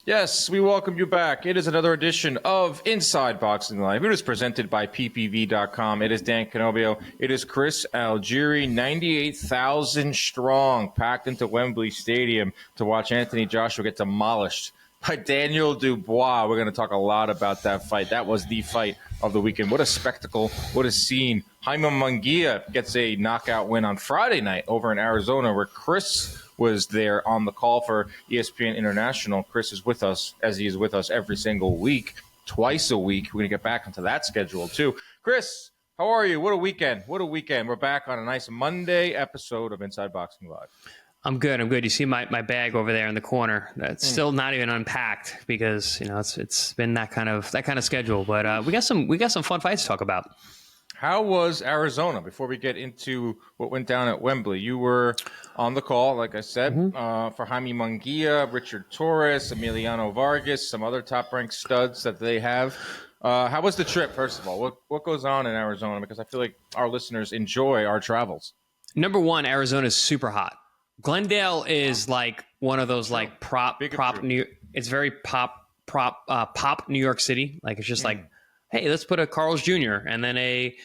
Yes, we welcome you back. It is another edition of Inside Boxing Live. It is presented by PPV.com. It is Dan Canobio. It is Chris Algieri, 98,000 strong, packed into Wembley Stadium to watch Anthony Joshua get demolished by Daniel Dubois. We're going to talk a lot about that fight. That was the fight of the weekend. What a spectacle. What a scene. Jaime Munguia gets a knockout win on Friday night over in Arizona, where Chris was there on the call for ESPN International. Chris is with us, as he is with us every single week, twice a week. We're going to get back into that schedule, too. Chris, how are you? What a weekend. What a weekend. We're back on a nice Monday episode of Inside Boxing Live. I'm good. You see my bag over there in the corner. That's still not even unpacked because, it's been that kind of schedule. But we got some fun fights to talk about. How was Arizona? Before we get into what went down at Wembley, you were on the call, like I said, for Jaime Munguia, Richard Torres, Emiliano Vargas, some other top-ranked studs that they have. How was the trip, first of all? What goes on in Arizona? Because I feel like our listeners enjoy our travels. Number one, Arizona is super hot. Glendale is like one of those like prop New. It's very pop New York City. Like it's just like, hey, let's put a Carl's Jr. and then a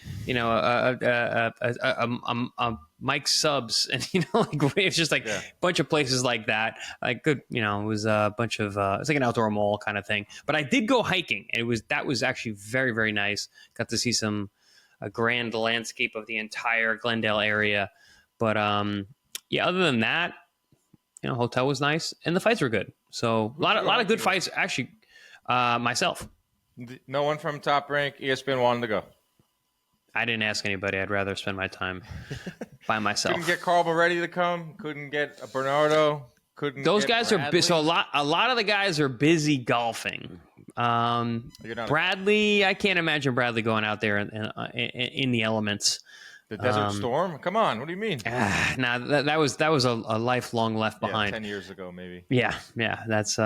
Mike Subs, and it's just like a bunch of places like that. Like good, it was a bunch of it's like an outdoor mall kind of thing. But I did go hiking, and that was actually very, very nice. Got to see a grand landscape of the entire Glendale area. But other than that, hotel was nice and the fights were good. So a lot of good fights actually. Myself. No one from Top Rank ESPN wanted to go. I didn't ask anybody. I'd rather spend my time by myself. Couldn't get Carl Moretti to come. Couldn't get Bernardo. Those guys Bradley. Are busy. So a lot of the guys are busy golfing. Bradley, I can't imagine Bradley going out there in the elements. The Desert Storm? Come on. What do you mean? That was a lifelong left behind. 10 years ago, maybe. Yeah. That's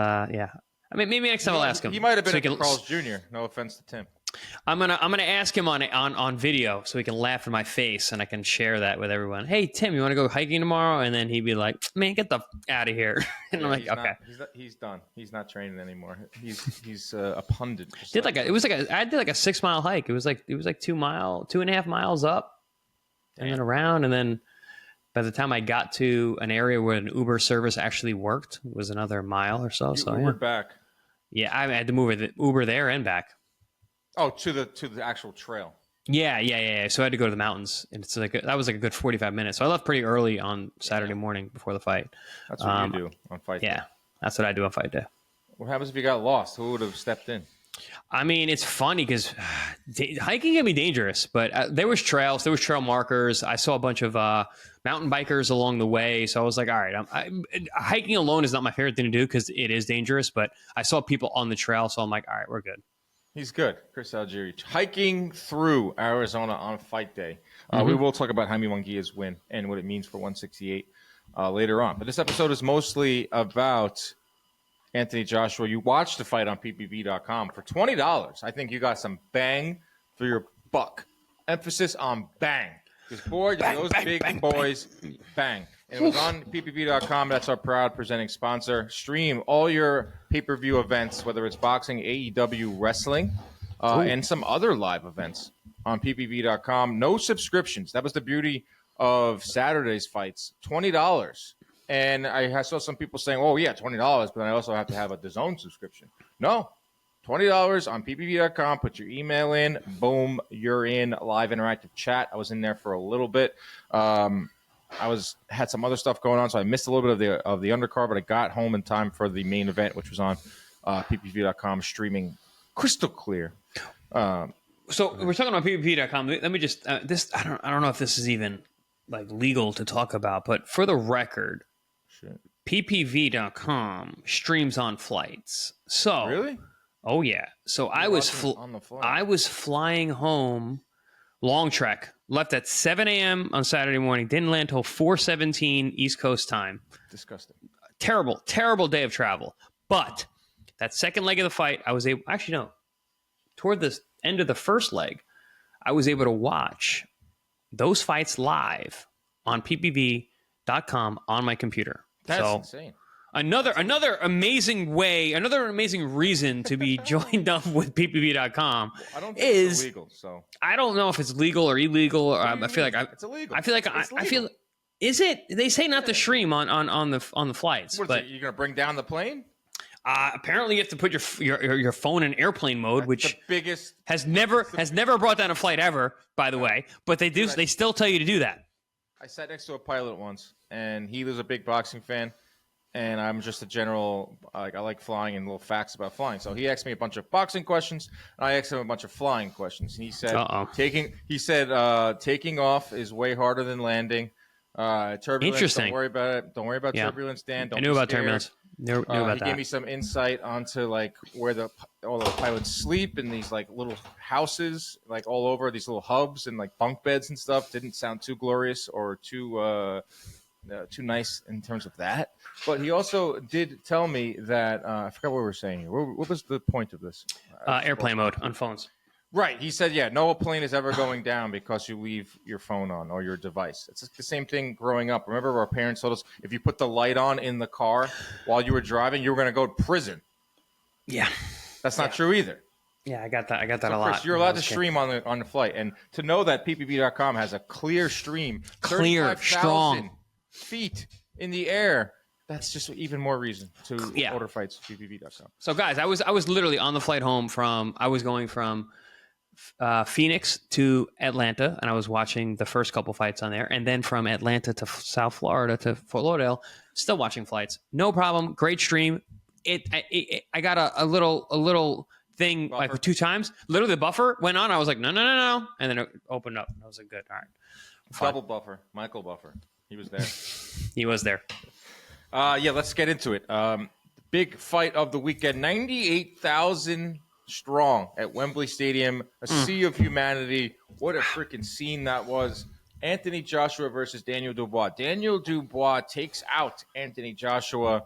I mean, maybe next time I'll ask him. He might have been at Carl's Jr. No offense to Tim. I'm gonna ask him on video so he can laugh in my face and I can share that with everyone. Hey Tim, you want to go hiking tomorrow? And then he'd be like, "Man, get the out of here!" And I'm like, "Okay." He's done. He's not training anymore. He's a pundit. I did like a 6 mile hike. It was like 2.5 miles up, and then around, and then by the time I got to an area where an Uber service actually worked, it was another mile or so. You Ubered back. Yeah, I had to move the Uber there and back. Oh, to the actual trail. Yeah. So I had to go to the mountains, and that was like a good 45 minutes. So I left pretty early on Saturday morning before the fight. That's what you do on fight day. Yeah, that's what I do on fight day. What happens if you got lost? Who would have stepped in? I mean, it's funny because hiking can be dangerous, but there was trails, there was trail markers. I saw a bunch of mountain bikers along the way, so I was like, all right, hiking alone is not my favorite thing to do because it is dangerous, but I saw people on the trail, so I'm like, all right, we're good. He's good. Chris Algieri, hiking through Arizona on fight day. We will talk about Jaime Munguia's win and what it means for 168 later on. But this episode is mostly about Anthony Joshua. You watched the fight on PPV.com for $20. I think you got some bang for your buck. Emphasis on bang. Because, boy, those big boys, bang. And it was on PPV.com. That's our proud presenting sponsor. Stream all your pay-per-view events, whether it's boxing, AEW, wrestling, and some other live events on PPV.com. No subscriptions. That was the beauty of Saturday's fights. $20. And I saw some people saying, oh, yeah, $20, but I also have to have a DAZN subscription. No, $20 on PPV.com. Put your email in. Boom, you're in. Live interactive chat. I was in there for a little bit. Had some other stuff going on, so I missed a little bit of the undercard, but I got home in time for the main event, which was on PPV.com, streaming crystal clear. So we're talking about PPV.com. Let me just I don't know if this is even like legal to talk about, but for the record, PPV.com streams on flights. So really? Oh yeah. So I was flying home, long trek, left at 7 a.m. on Saturday morning, didn't land till 4:17 East Coast time. Disgusting. Terrible day of travel. But that second leg of the fight, I was able, toward the end of the first leg, I was able to watch those fights live on PPV.com on my computer. That's insane. Another amazing reason to be joined up with PPV.com I don't think it's illegal. So I don't know if it's legal or illegal. Or I feel like it's illegal. I feel. Is it? They say not to stream on the flights. What is but it? You're gonna bring down the plane? Apparently, you have to put your phone in airplane mode, which the biggest has never brought down a flight ever. By the way, but they do. They still tell you to do that. I sat next to a pilot once, and he was a big boxing fan, and I'm just a general. I like flying and little facts about flying. So he asked me a bunch of boxing questions, and I asked him a bunch of flying questions. And he said, taking off is way harder than landing. Turbulence. Interesting. Don't worry about it. Don't worry about turbulence, Dan. I knew about turbulence. Knew about he gave me some insight onto like where all the pilots sleep in these like little houses, like all over these little hubs and like bunk beds and stuff. Didn't sound too glorious or too nice in terms of that. But he also did tell me that I forgot what we were saying here. What was the point of this? Airplane mode on phones. Right. He said, no plane is ever going down because you leave your phone on or your device. It's the same thing growing up. Remember our parents told us if you put the light on in the car while you were driving, you were going to go to prison. Yeah. That's not true either. Yeah, I got that a lot. Chris, you're allowed to stream on the flight. And to know that PPV.com has a clear stream, strong feet in the air, that's just even more reason to order fights at PPV.com. So, guys, I was literally on the flight home I was going from Phoenix to Atlanta, and I was watching the first couple fights on there, and then from Atlanta to South Florida to Fort Lauderdale, still watching flights. No problem. Great stream. I got a little thing buffer. Like 2 times. Literally, the buffer went on. I was like, no, and then it opened up. I was like, good. All right. Double buffer. Michael Buffer. He was there. He was there. Let's get into it. Big fight of the weekend. 98,000 strong at Wembley Stadium. A sea of humanity. What a freaking scene that was. Anthony Joshua versus Daniel Dubois. Daniel Dubois takes out Anthony Joshua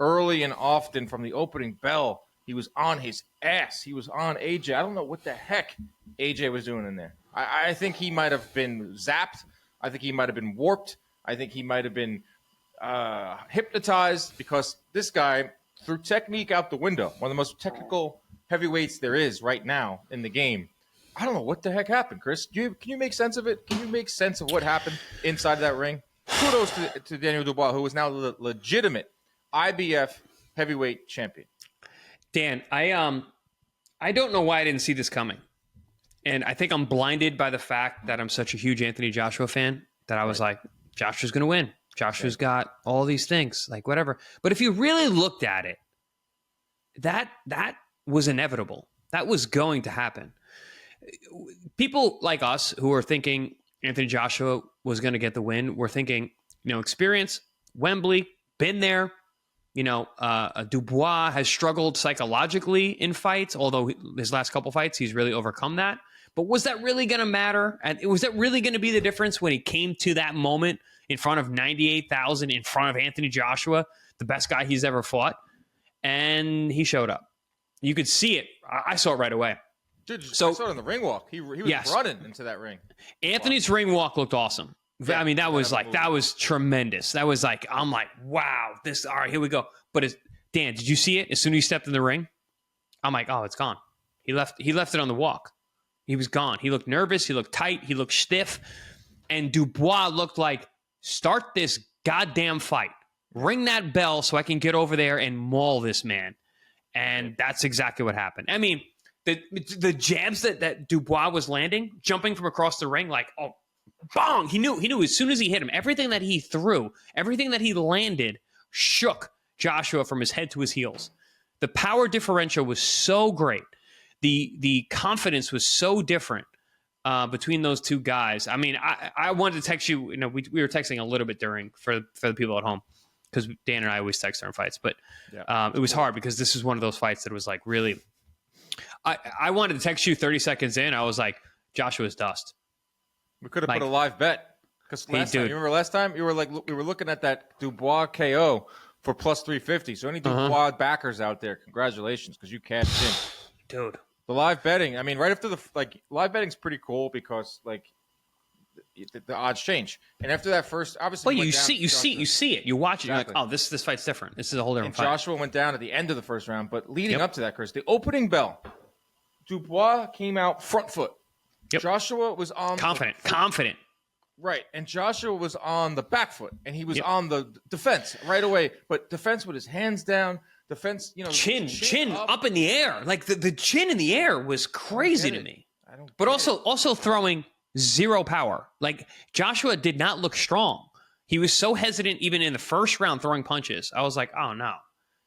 early and often from the opening bell. He was on his ass. He was on AJ. I don't know what the heck AJ was doing in there. I think he might have been zapped. I think he might have been warped. I think he might have been hypnotized because this guy threw technique out the window. One of the most technical heavyweights there is right now in the game. I don't know what the heck happened, Chris. Can you make sense of it? Can you make sense of what happened inside that ring? Kudos to Daniel Dubois, who is now the legitimate IBF heavyweight champion. Dan, I don't know why I didn't see this coming. And I think I'm blinded by the fact that I'm such a huge Anthony Joshua fan that I was like, Joshua's going to win. Joshua's got all these things, like whatever. But if you really looked at it, that was inevitable. That was going to happen. People like us who are thinking Anthony Joshua was going to get the win, were thinking, experience, Wembley, been there. Dubois has struggled psychologically in fights, although his last couple fights, he's really overcome that. But was that really going to matter? And was that really going to be the difference when he came to that moment in front of 98,000, in front of Anthony Joshua, the best guy he's ever fought? And he showed up. You could see it. I saw it right away. Dude, I saw it on the ring walk. He was running into that ring. Anthony's ring walk looked awesome. Yeah, I mean, that was tremendous. That was like, I'm like, wow, all right, here we go. But Dan, did you see it? As soon as he stepped in the ring, I'm like, oh, it's gone. He left it on the walk. He was gone. He looked nervous. He looked tight. He looked stiff. And Dubois looked like, start this goddamn fight. Ring that bell so I can get over there and maul this man. And that's exactly what happened. I mean, the jabs that Dubois was landing, jumping from across the ring, like, oh, bong! He knew as soon as he hit him, everything that he threw, everything that he landed, shook Joshua from his head to his heels. The power differential was so great. The confidence was so different between those two guys. I mean, I wanted to text you. We were texting a little bit for the people at home because Dan and I always text during fights. But it was hard because this is one of those fights that was like really. I wanted to text you 30 seconds in. I was like, Joshua's dust. We could have put a live bet because you remember last time we were looking at that Dubois KO for plus 350. So any Dubois backers out there, congratulations because you cashed in, dude. The live betting. I mean, right after live betting's pretty cool because the odds change. And after that first, obviously, well, you see it. You watch it. Exactly. You're like, oh, this fight's different. This is a whole different fight. Joshua went down at the end of the first round, but leading up to that, Chris, the opening bell, Dubois came out front foot. Yep. Joshua was on confident. Right, and Joshua was on the back foot, and he was on the defense right away. But defense with his hands down, defense, chin up in the air, like the chin in the air was crazy to me. But also throwing zero power. Like Joshua did not look strong. He was so hesitant even in the first round throwing punches. I was like, oh no,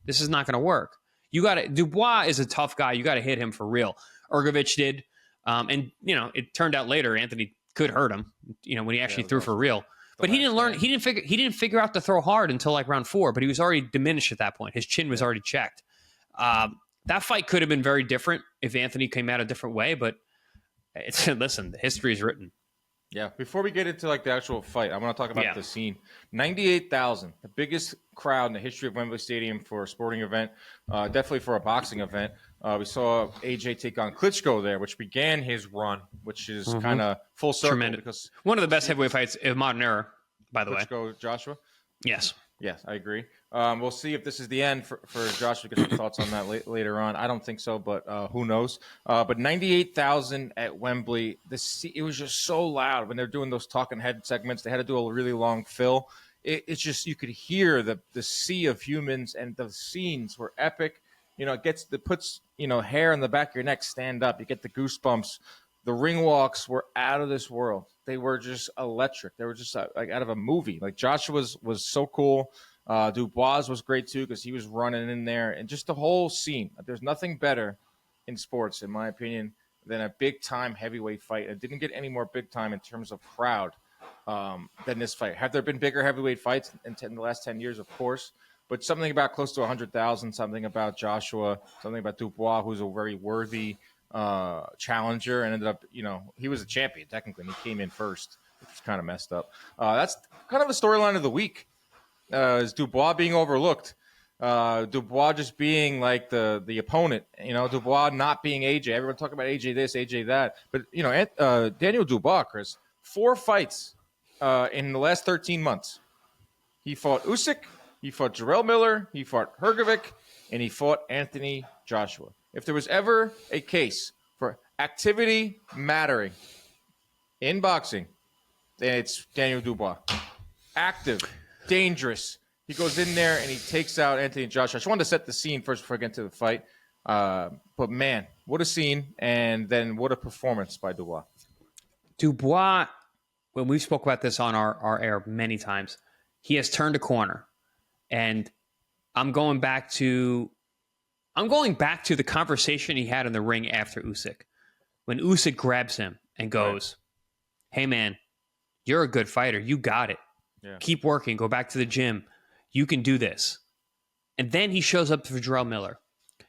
this is not going to work. Dubois is a tough guy. You got to hit him for real. Ergovich did. And it turned out later Anthony could hurt him, when he actually threw for real. But he didn't learn. He didn't figure out to throw hard until like round 4. But he was already diminished at that point. His chin was already checked. That fight could have been very different if Anthony came out a different way. But listen, the history is written. Yeah. Before we get into like the actual fight, I want to talk about the scene. 98,000, the biggest crowd in the history of Wembley Stadium for a sporting event, definitely for a boxing event. We saw AJ take on Klitschko there, which began his run, which is kind of full circle. Tremendous. Because one of the best heavyweight fights of modern era, by the way. Klitschko, Joshua? Yes. Yes, I agree. We'll see if this is the end for Joshua. Get some thoughts on that later on. I don't think so, but who knows? But 98,000 at Wembley. It was just so loud when they're doing those talking head segments. They had to do a really long fill. It's just you could hear the sea of humans, and the scenes were epic. It puts hair on the back of your neck stand up. You get the goosebumps. The ring walks were out of this world. They were just electric. They were just like out of a movie. Like Joshua was so cool. Dubois was great too because he was running in there, and just the whole scene. There's nothing better in sports, in my opinion, than a big time heavyweight fight. It didn't get any more big time in terms of crowd than this fight. Have there been bigger heavyweight fights in the last 10 years? Of course. But something about close to 100,000, something about Joshua, something about Dubois, who's a very worthy challenger, and ended up, he was a champion technically, and he came in first, which was kind of messed up. That's kind of the storyline of the week, is Dubois being overlooked, Dubois just being like the opponent, Dubois not being AJ. Everyone talking about AJ this, AJ that, but Daniel Dubois, Chris, 4 fights in the last 13 months. He fought Usyk. He fought Jarrell Miller, he fought Hrgovic, and he fought Anthony Joshua. If there was ever a case for activity mattering in boxing, then it's Daniel Dubois. Active, dangerous. He goes in there and he takes out Anthony Joshua. I just wanted to set the scene first before I get into the fight. But man, what a scene, and then what a performance by Dubois. Dubois, when we spoke about this on our air many times, he has turned a corner. And I'm going back to the conversation he had in the ring after Usyk. When Usyk grabs him and goes, hey man, you're a good fighter. You got it. Yeah. Keep working. Go back to the gym. You can do this. And then he shows up for Jarrell Miller.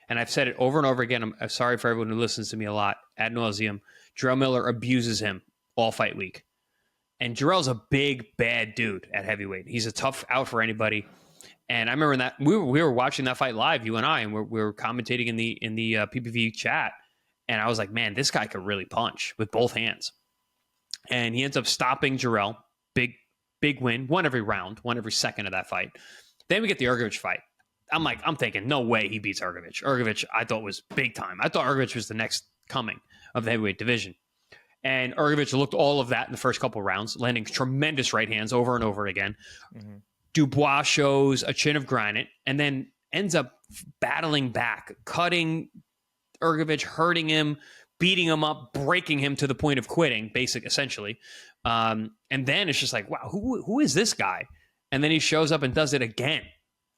And I've said it over and over again. I'm sorry for everyone who listens to me a lot, ad nauseum. Jarrell Miller abuses him all fight week. And Jarrell's a big, bad dude at heavyweight. He's a tough out for anybody. And I remember that we were watching that fight live, you and I, and we were commentating in the PPV chat. And I was like, man, this guy could really punch with both hands. And he ends up stopping Jarrell. Big win. Won every round. Won every second of that fight. Then we get the Hrgovic fight. I'm thinking, no way he beats Hrgovic. Hrgovic, I thought, was big time. I thought Hrgovic was the next coming of the heavyweight division. And Hrgovic looked all of that in the first couple rounds, landing tremendous right hands over and over again. Mm-hmm. Dubois shows a chin of granite and then ends up battling back, cutting Hrgovic, hurting him, beating him up, breaking him to the point of quitting, essentially. And then it's just like, wow, who is this guy? And then he shows up and does it again.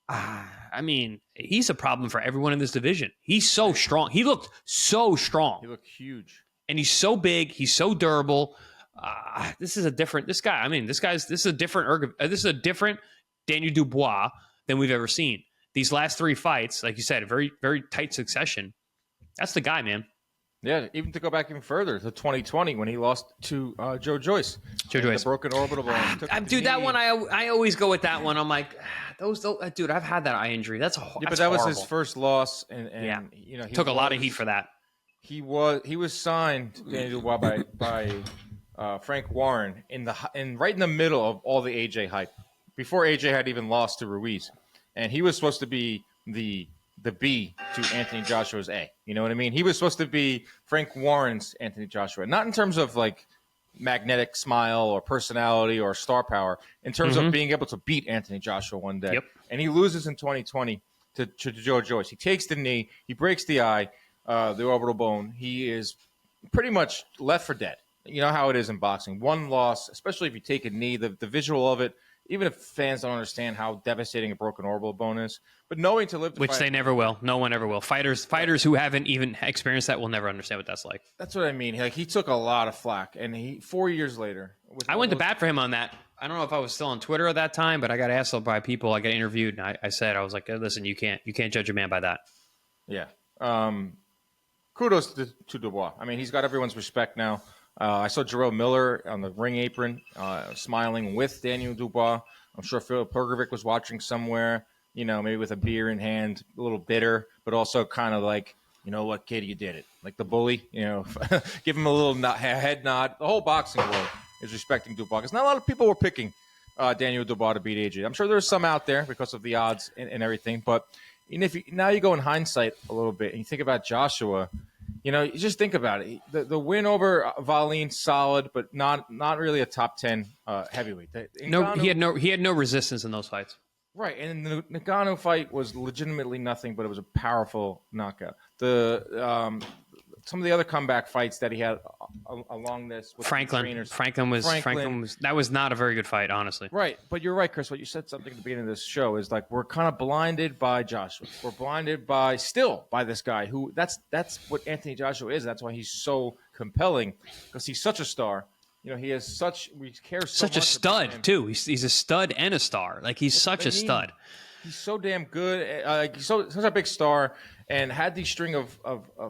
I mean, he's a problem for everyone in this division. He's so strong. He looked so strong. He looked huge. And he's so big. He's so durable. This is a different Daniel Dubois than we've ever seen. These last 3 fights, like you said, very, very tight succession. That's the guy, man. Yeah, even to go back even further to 2020 when he lost to Joe Joyce. The broken orbital bone. Dude, that one, I always go with that one. I'm like, dude, I've had that eye injury. That's horrible. But that was his first loss, and he took a lot of heat for that. He was signed, Daniel Dubois, by Frank Warren right in the middle of all the AJ hype, before AJ had even lost to Ruiz, and he was supposed to be the B to Anthony Joshua's A. You know what I mean? He was supposed to be Frank Warren's Anthony Joshua, not in terms of like magnetic smile or personality or star power, in terms of being able to beat Anthony Joshua one day. Yep. And he loses in 2020 to Joe Joyce. He takes the knee, he breaks the eye, the orbital bone. He is pretty much left for dead. You know how it is in boxing. One loss, especially if you take a knee, the visual of it, even if fans don't understand how devastating a broken orbital bone is, but knowing to live to Which fight, they never will. No one ever will. Fighters who haven't even experienced that will never understand what that's like. That's what I mean. Like, he took a lot of flack, and 4 years later, I went to bat for him on that. I don't know if I was still on Twitter at that time, but I got asked by people. I got interviewed, and I said, I was like, listen, you can't judge a man by that. Yeah. Kudos to Dubois. I mean, he's got everyone's respect now. I saw Jarrell Miller on the ring apron, smiling with Daniel Dubois. I'm sure Philip Pergovic was watching somewhere, you know, maybe with a beer in hand, a little bitter, but also kind of like, you know what, kid, you did it. Like the bully, you know, give him a little head nod. The whole boxing world is respecting Dubois, because not a lot of people were picking Daniel Dubois to beat AJ. I'm sure there's some out there because of the odds and everything, but now you go in hindsight a little bit and you think about Joshua. You know, you just think about it. The win over Valine, solid, but not really a top 10 heavyweight. He had no resistance in those fights. Right, and the Ngannou fight was legitimately nothing, but it was a powerful knockout. Some of the other comeback fights that he had along this with Franklin was that was not a very good fight, honestly. Right, but you're right, Chris. What you said something at the beginning of this show is like we're kind of blinded by Joshua. We're blinded by this guy who that's what Anthony Joshua is. That's why he's so compelling, because he's such a star. You know, we care so much. Such a stud too. He's a stud and a star. Like he's such a stud. He's so damn good. He's such a big star, and had these string of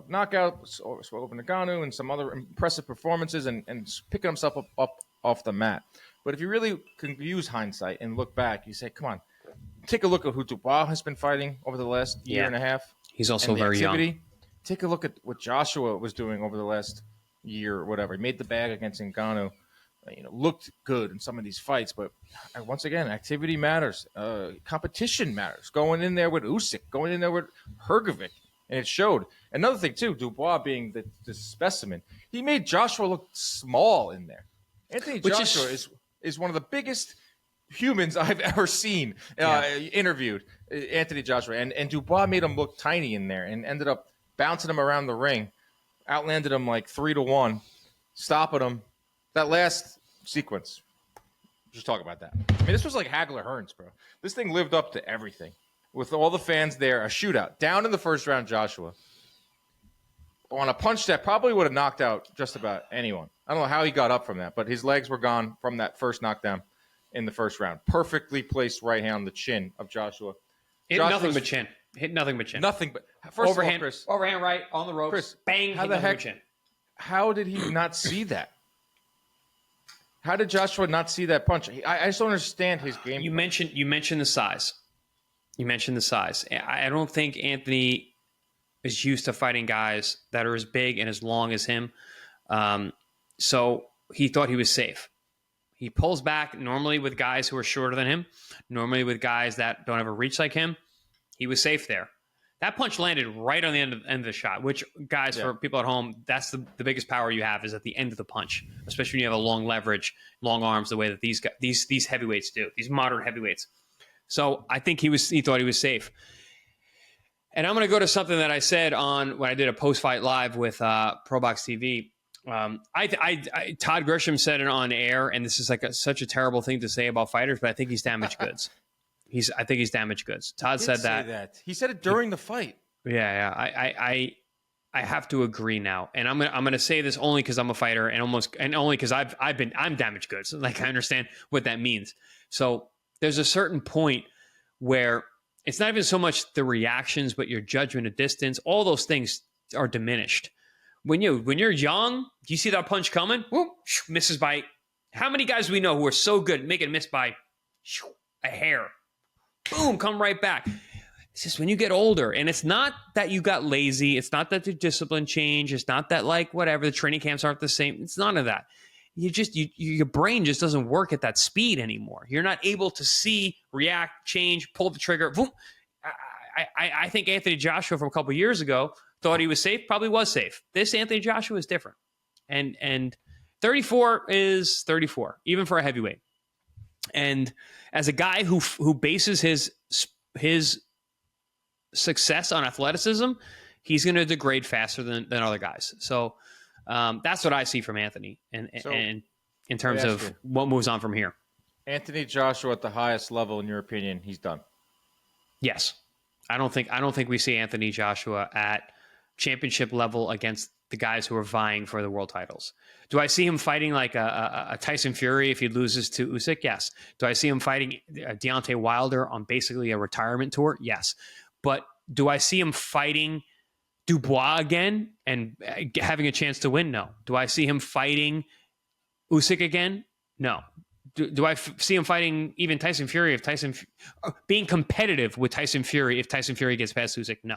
knockouts over Ngannou and some other impressive performances, and picking himself up off the mat. But if you really can use hindsight and look back, you say, come on, take a look at who Dubois has been fighting over the last year and a half. He's also very young. Take a look at what Joshua was doing over the last year or whatever. He made the bag against Ngannou. Looked good in some of these fights, but once again, activity matters. Competition matters. Going in there with Usyk, going in there with Hrgovic, and it showed. Another thing too, Dubois being the specimen, he made Joshua look small in there. Anthony Joshua is one of the biggest humans I've ever seen interviewed. Anthony Joshua, and Dubois made him look tiny in there, and ended up bouncing him around the ring, outlanded him like 3-1, stopping him. That last sequence, just talk about that. I mean, this was like Hagler Hearns, bro. This thing lived up to everything. With all the fans there, a shootout. Down in the first round, Joshua. On a punch that probably would have knocked out just about anyone. I don't know how he got up from that, but his legs were gone from that first knockdown in the first round. Perfectly placed right hand on the chin of Joshua. Hit nothing but chin. Nothing but. First overhand, of all, Chris. Overhand right on the ropes. Chris, bang, how the heck? Chin. How did he not see that? How did Joshua not see that punch? I just don't understand his game. You mentioned the size. I don't think Anthony is used to fighting guys that are as big and as long as him. So he thought he was safe. He pulls back normally with guys who are shorter than him, normally with guys that don't have a reach like him. He was safe there. That punch landed right on the end of the shot, which, guys, for people at home, that's the biggest power you have is at the end of the punch, especially when you have a long leverage, long arms, the way that these heavyweights do, these modern heavyweights. So I think he thought he was safe. And I'm going to go to something that I said when I did a post-fight live with ProBox TV. Todd Grisham said it on air, and this is like such a terrible thing to say about fighters, but I think he's damaged goods. I think he's damaged goods. Todd said that. He said it during the fight. Yeah. I have to agree now, and I'm gonna say this only because I'm a fighter, and only because I'm damaged goods. Like, I understand what that means. So there's a certain point where it's not even so much the reactions, but your judgment of distance. All those things are diminished. When you're young, do you see that punch coming? Whoop, misses by. How many guys do we know who are so good make it miss by a hair? Boom, come right back. It's just when you get older, and it's not that you got lazy. It's not that the discipline changed. It's not that, like, whatever, the training camps aren't the same. It's none of that. your brain just doesn't work at that speed anymore. You're not able to see, react, change, pull the trigger. Boom. I think Anthony Joshua from a couple of years ago thought he was safe, probably was safe. This Anthony Joshua is different. And 34 is 34, even for a heavyweight. And as a guy who bases his success on athleticism, he's going to degrade faster than other guys. So that's what I see from Anthony, and in terms of what moves on from here. Anthony Joshua at the highest level, in your opinion, he's done. Yes, I don't think we see Anthony Joshua at championship level against the guys who are vying for the world titles. Do I see him fighting like a Tyson Fury if he loses to Usyk? Yes. Do I see him fighting Deontay Wilder on basically a retirement tour? Yes. But do I see him fighting Dubois again and having a chance to win? No. Do I see him fighting Usyk again? No. Do I see him fighting even Tyson Fury being competitive with Tyson Fury if Tyson Fury gets past Usyk? No.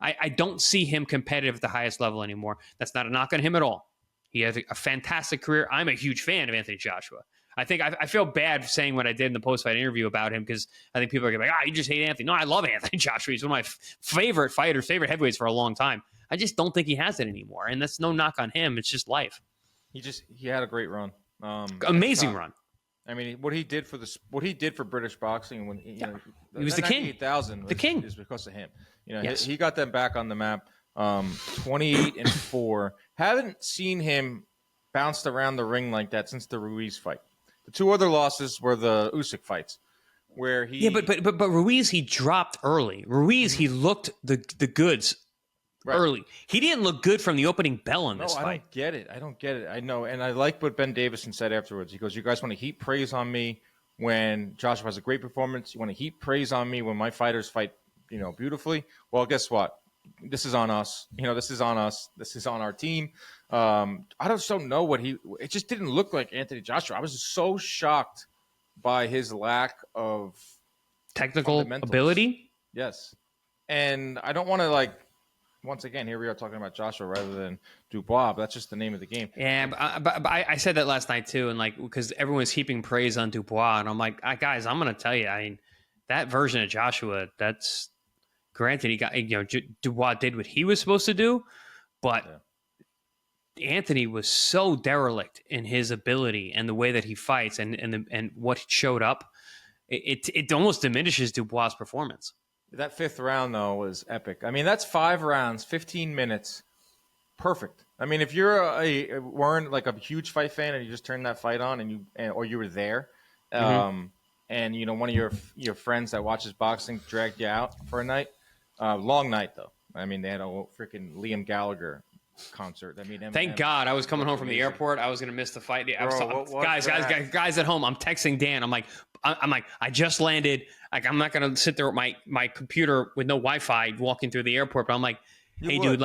I don't see him competitive at the highest level anymore. That's not a knock on him at all. He has a fantastic career. I'm a huge fan of Anthony Joshua. I think I feel bad saying what I did in the post-fight interview about him because I think people are going to be like, you just hate Anthony. No, I love Anthony Joshua. He's one of my favorite fighters, favorite heavyweights for a long time. I just don't think he has it anymore, and that's no knock on him. It's just life. He had a great run. Amazing run. I mean, what he did for British boxing when he was the king. 8,000 the king is because of him. Yes. He got them back on the map. 28-4. Haven't seen him bounced around the ring like that since the Ruiz fight. The two other losses were the Usyk fights, where he but Ruiz he dropped early. Ruiz he looked the goods. Right. Early. He didn't look good from the opening bell in this fight. I don't get it. I know. And I like what Ben Davison said afterwards. He goes, you guys want to heap praise on me when Joshua has a great performance. You want to heap praise on me when my fighters fight, beautifully. Well, guess what? This is on us. This is on us. This is on our team. I just don't know it just didn't look like Anthony Joshua. I was so shocked by his lack of technical ability. Yes. And I don't want to once again, here we are talking about Joshua rather than Dubois, but that's just the name of the game. Yeah, but I said that last night too, and because everyone's heaping praise on Dubois, and I'm like, guys, I'm going to tell you, I mean, that version of Joshua, that's granted, he got Dubois did what he was supposed to do, but Anthony was so derelict in his ability and the way that he fights and what showed up, it almost diminishes Dubois' performance. That fifth round, though, was epic. I mean, that's 5 rounds, 15 minutes. Perfect. I mean, if you're weren't like a huge fight fan and you just turned that fight on or you were there, and one of your friends that watches boxing dragged you out for a night, long night though. I mean, they had a freaking Liam Gallagher concert. I mean, thank God I was coming home from the airport. I was going to miss the fight. Guys at home. I'm texting Dan. I'm like, I just landed. I'm not going to sit there with my computer with no Wi-Fi walking through the airport. But I'm like, dude,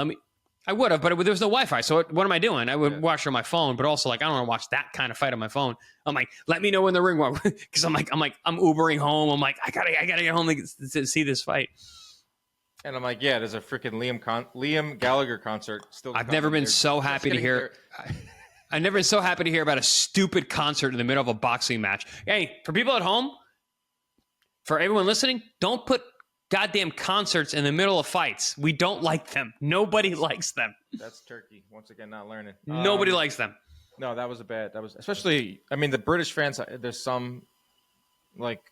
I would have, but there was no Wi-Fi. So what am I doing? I would watch it on my phone, but also I don't want to watch that kind of fight on my phone. I'm like, let me know when the ring was, because I'm Ubering home. I'm like, I gotta get home to see this fight. And I'm like, there's a freaking Liam Gallagher concert still. I've never been so happy to hear. I've never been so happy to hear about a stupid concert in the middle of a boxing match. Hey, for people at home, for everyone listening, don't put goddamn concerts in the middle of fights. We don't like them. Nobody likes them. That's Turkey. Once again, not learning. Nobody likes them. No, that was especially, I mean, the British fans, there's some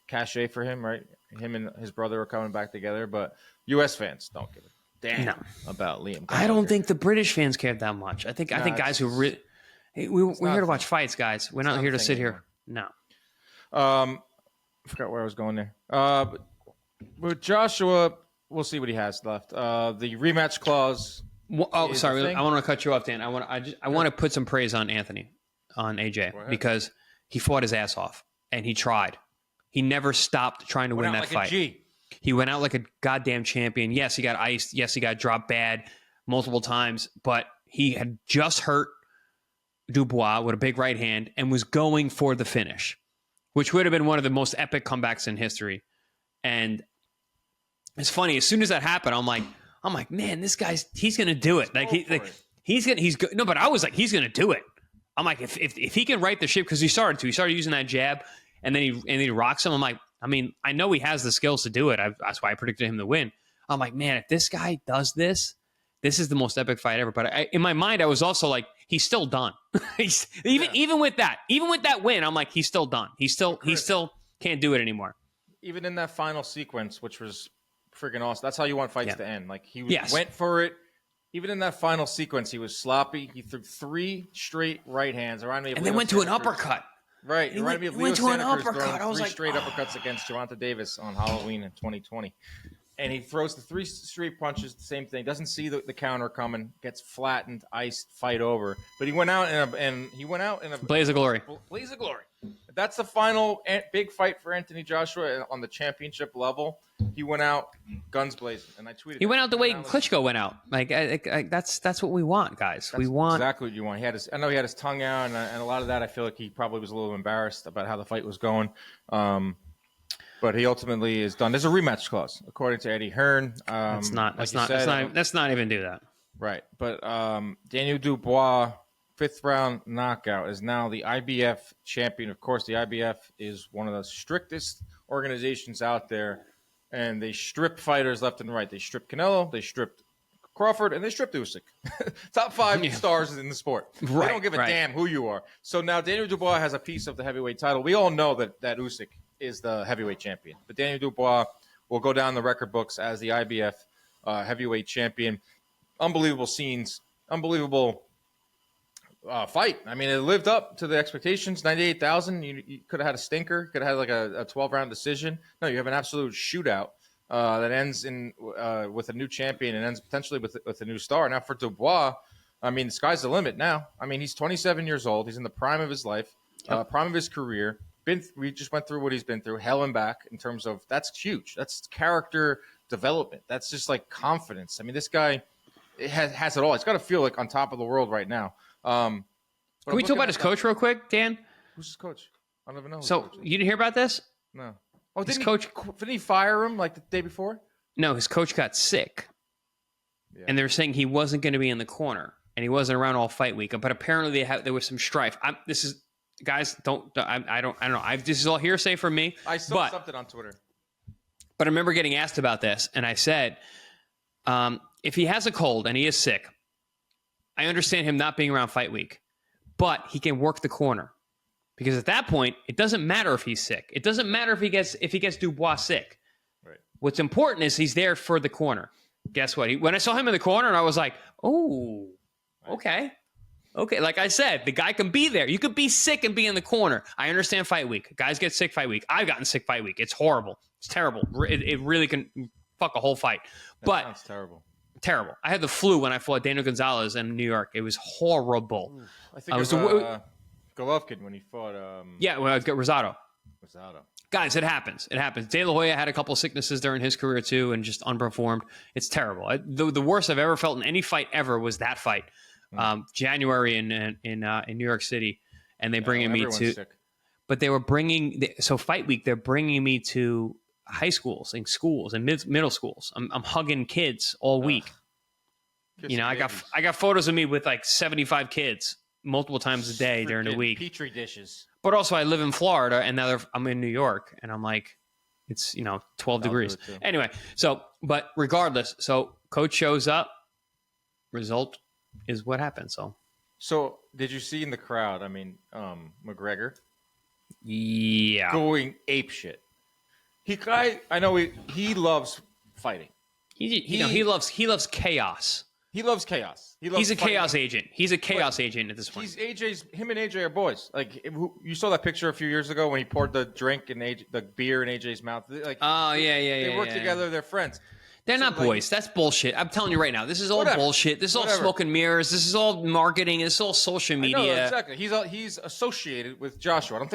cachet for him, right? Him and his brother are coming back together, but U.S. fans don't give a damn about Liam Gallagher. I don't think the British fans cared that much. I think guys who really, we're here to watch fights, guys. We're not here to sit here. No. I forgot where I was going there. With Joshua, we'll see what he has left. The rematch clause. Sorry, I want to cut you off, Dan. I want to put some praise on Anthony, on AJ, because he fought his ass off and he tried. He never stopped trying to win that fight. He went out like a goddamn champion. Yes, he got iced. Yes, he got dropped bad multiple times, but he had just hurt Dubois with a big right hand and was going for the finish, which would have been one of the most epic comebacks in history. And it's funny, as soon as that happened, I'm like, man, this guy's, he's going to do it. But I was like, he's going to do it. I'm like, if he can right the ship, because he started using that jab, and then he rocks him. I'm like, I mean, I know he has the skills to do it. That's why I predicted him to win. I'm like, man, if this guy does this is the most epic fight ever. But in my mind, I was also like, he's still done. Even with that win, I'm like, he's still done. He still can't do it anymore. Even in that final sequence, which was freaking awesome. That's how you want fights to end. Like he Yes. went for it. Even in that final sequence, he was sloppy. He threw 3 straight right hands. And then went to an uppercut. Right. He went to an uppercut. I was like, straight uppercuts against Gervonta Davis on Halloween in 2020. And he throws the 3 straight punches, the same thing. Doesn't see the counter coming. Gets flattened, iced, fight over. But he went out in a blaze of glory. Blaze of glory. That's the final big fight for Anthony Joshua on the championship level. He went out guns blazing, and I tweeted. He went out the way Klitschko went out. Like that's what we want, guys. That's exactly what you want. I know he had his tongue out, and a lot of that. I feel like he probably was a little embarrassed about how the fight was going. But he ultimately is done. There's a rematch clause, according to Eddie Hearn. Let's not even do that. Right, but Daniel Dubois, 5th round knockout, is now the IBF champion. Of course, the IBF is one of the strictest organizations out there, and they strip fighters left and right. They stripped Canelo, they stripped Crawford, and they stripped Usyk. Top 5 stars in the sport. Right, they don't give a damn who you are. So now Daniel Dubois has a piece of the heavyweight title. We all know that Usyk is the heavyweight champion, but Daniel Dubois will go down the record books as the IBF heavyweight champion. Unbelievable scenes, unbelievable fight. I mean, it lived up to the expectations. 98,000. You could have had a stinker. Could have had like a 12-round decision. No, you have an absolute shootout that ends with a new champion and ends potentially with a new star. Now for Dubois, I mean, the sky's the limit now. I mean, he's 27 years old. He's in the prime of his life, prime of his career. We just went through what he's been through, hell and back, in terms of that's huge. That's character development. That's just like confidence. I mean, this guy has it all. He's got to feel like on top of the world right now. Can we talk about his coach real quick, Dan? Who's his coach? I don't even know. So you didn't hear about this? No. Oh, didn't he fire him like the day before? No, his coach got sick, and they were saying he wasn't going to be in the corner, and he wasn't around all fight week. But apparently there was some strife. Guys, I don't know. This is all hearsay from me. I saw something on Twitter. But I remember getting asked about this, and I said, if he has a cold and he is sick, I understand him not being around fight week, but he can work the corner. Because at that point, it doesn't matter if he's sick. It doesn't matter if he gets Dubois sick. Right. What's important is he's there for the corner. Guess what? When I saw him in the corner, and I was like, oh, okay. Okay, like I said, the guy can be there. You could be sick and be in the corner. I understand fight week. Guys get sick fight week. I've gotten sick fight week. It's horrible. It's terrible. It really can fuck a whole fight. But sounds terrible. Terrible. I had the flu when I fought Daniel Gonzalez in New York. It was horrible. Ooh, I think Golovkin when he fought. Rosado. Rosado. Guys, it happens. It happens. De La Hoya had a couple of sicknesses during his career too, and just underperformed. It's terrible. The worst I've ever felt in any fight ever was that fight. January in New York City, and they bringing me to. Sick. But they were fight week. They're bringing me to high schools and schools and middle schools. I'm hugging kids all week. I got photos of me with like 75 kids multiple times a day during the week. Petri dishes. But also, I live in Florida, and now I'm in New York, and I'm like, it's 12 degrees. Anyway, but regardless, so coach shows up, result is what happened. So did you see in the crowd? I mean, McGregor, going apeshit. I know he loves fighting. He loves chaos. He loves chaos. He's a chaos agent. He's a chaos agent at this point. Him and AJ are boys. Like you saw that picture a few years ago when he poured the drink and the beer in AJ's mouth. Like, they work together. They're friends. They're not boys. That's bullshit. I'm telling you right now. This is all bullshit. This is all smoke and mirrors. This is all marketing. This is all social media. I know, exactly. He's associated with Joshua. I don't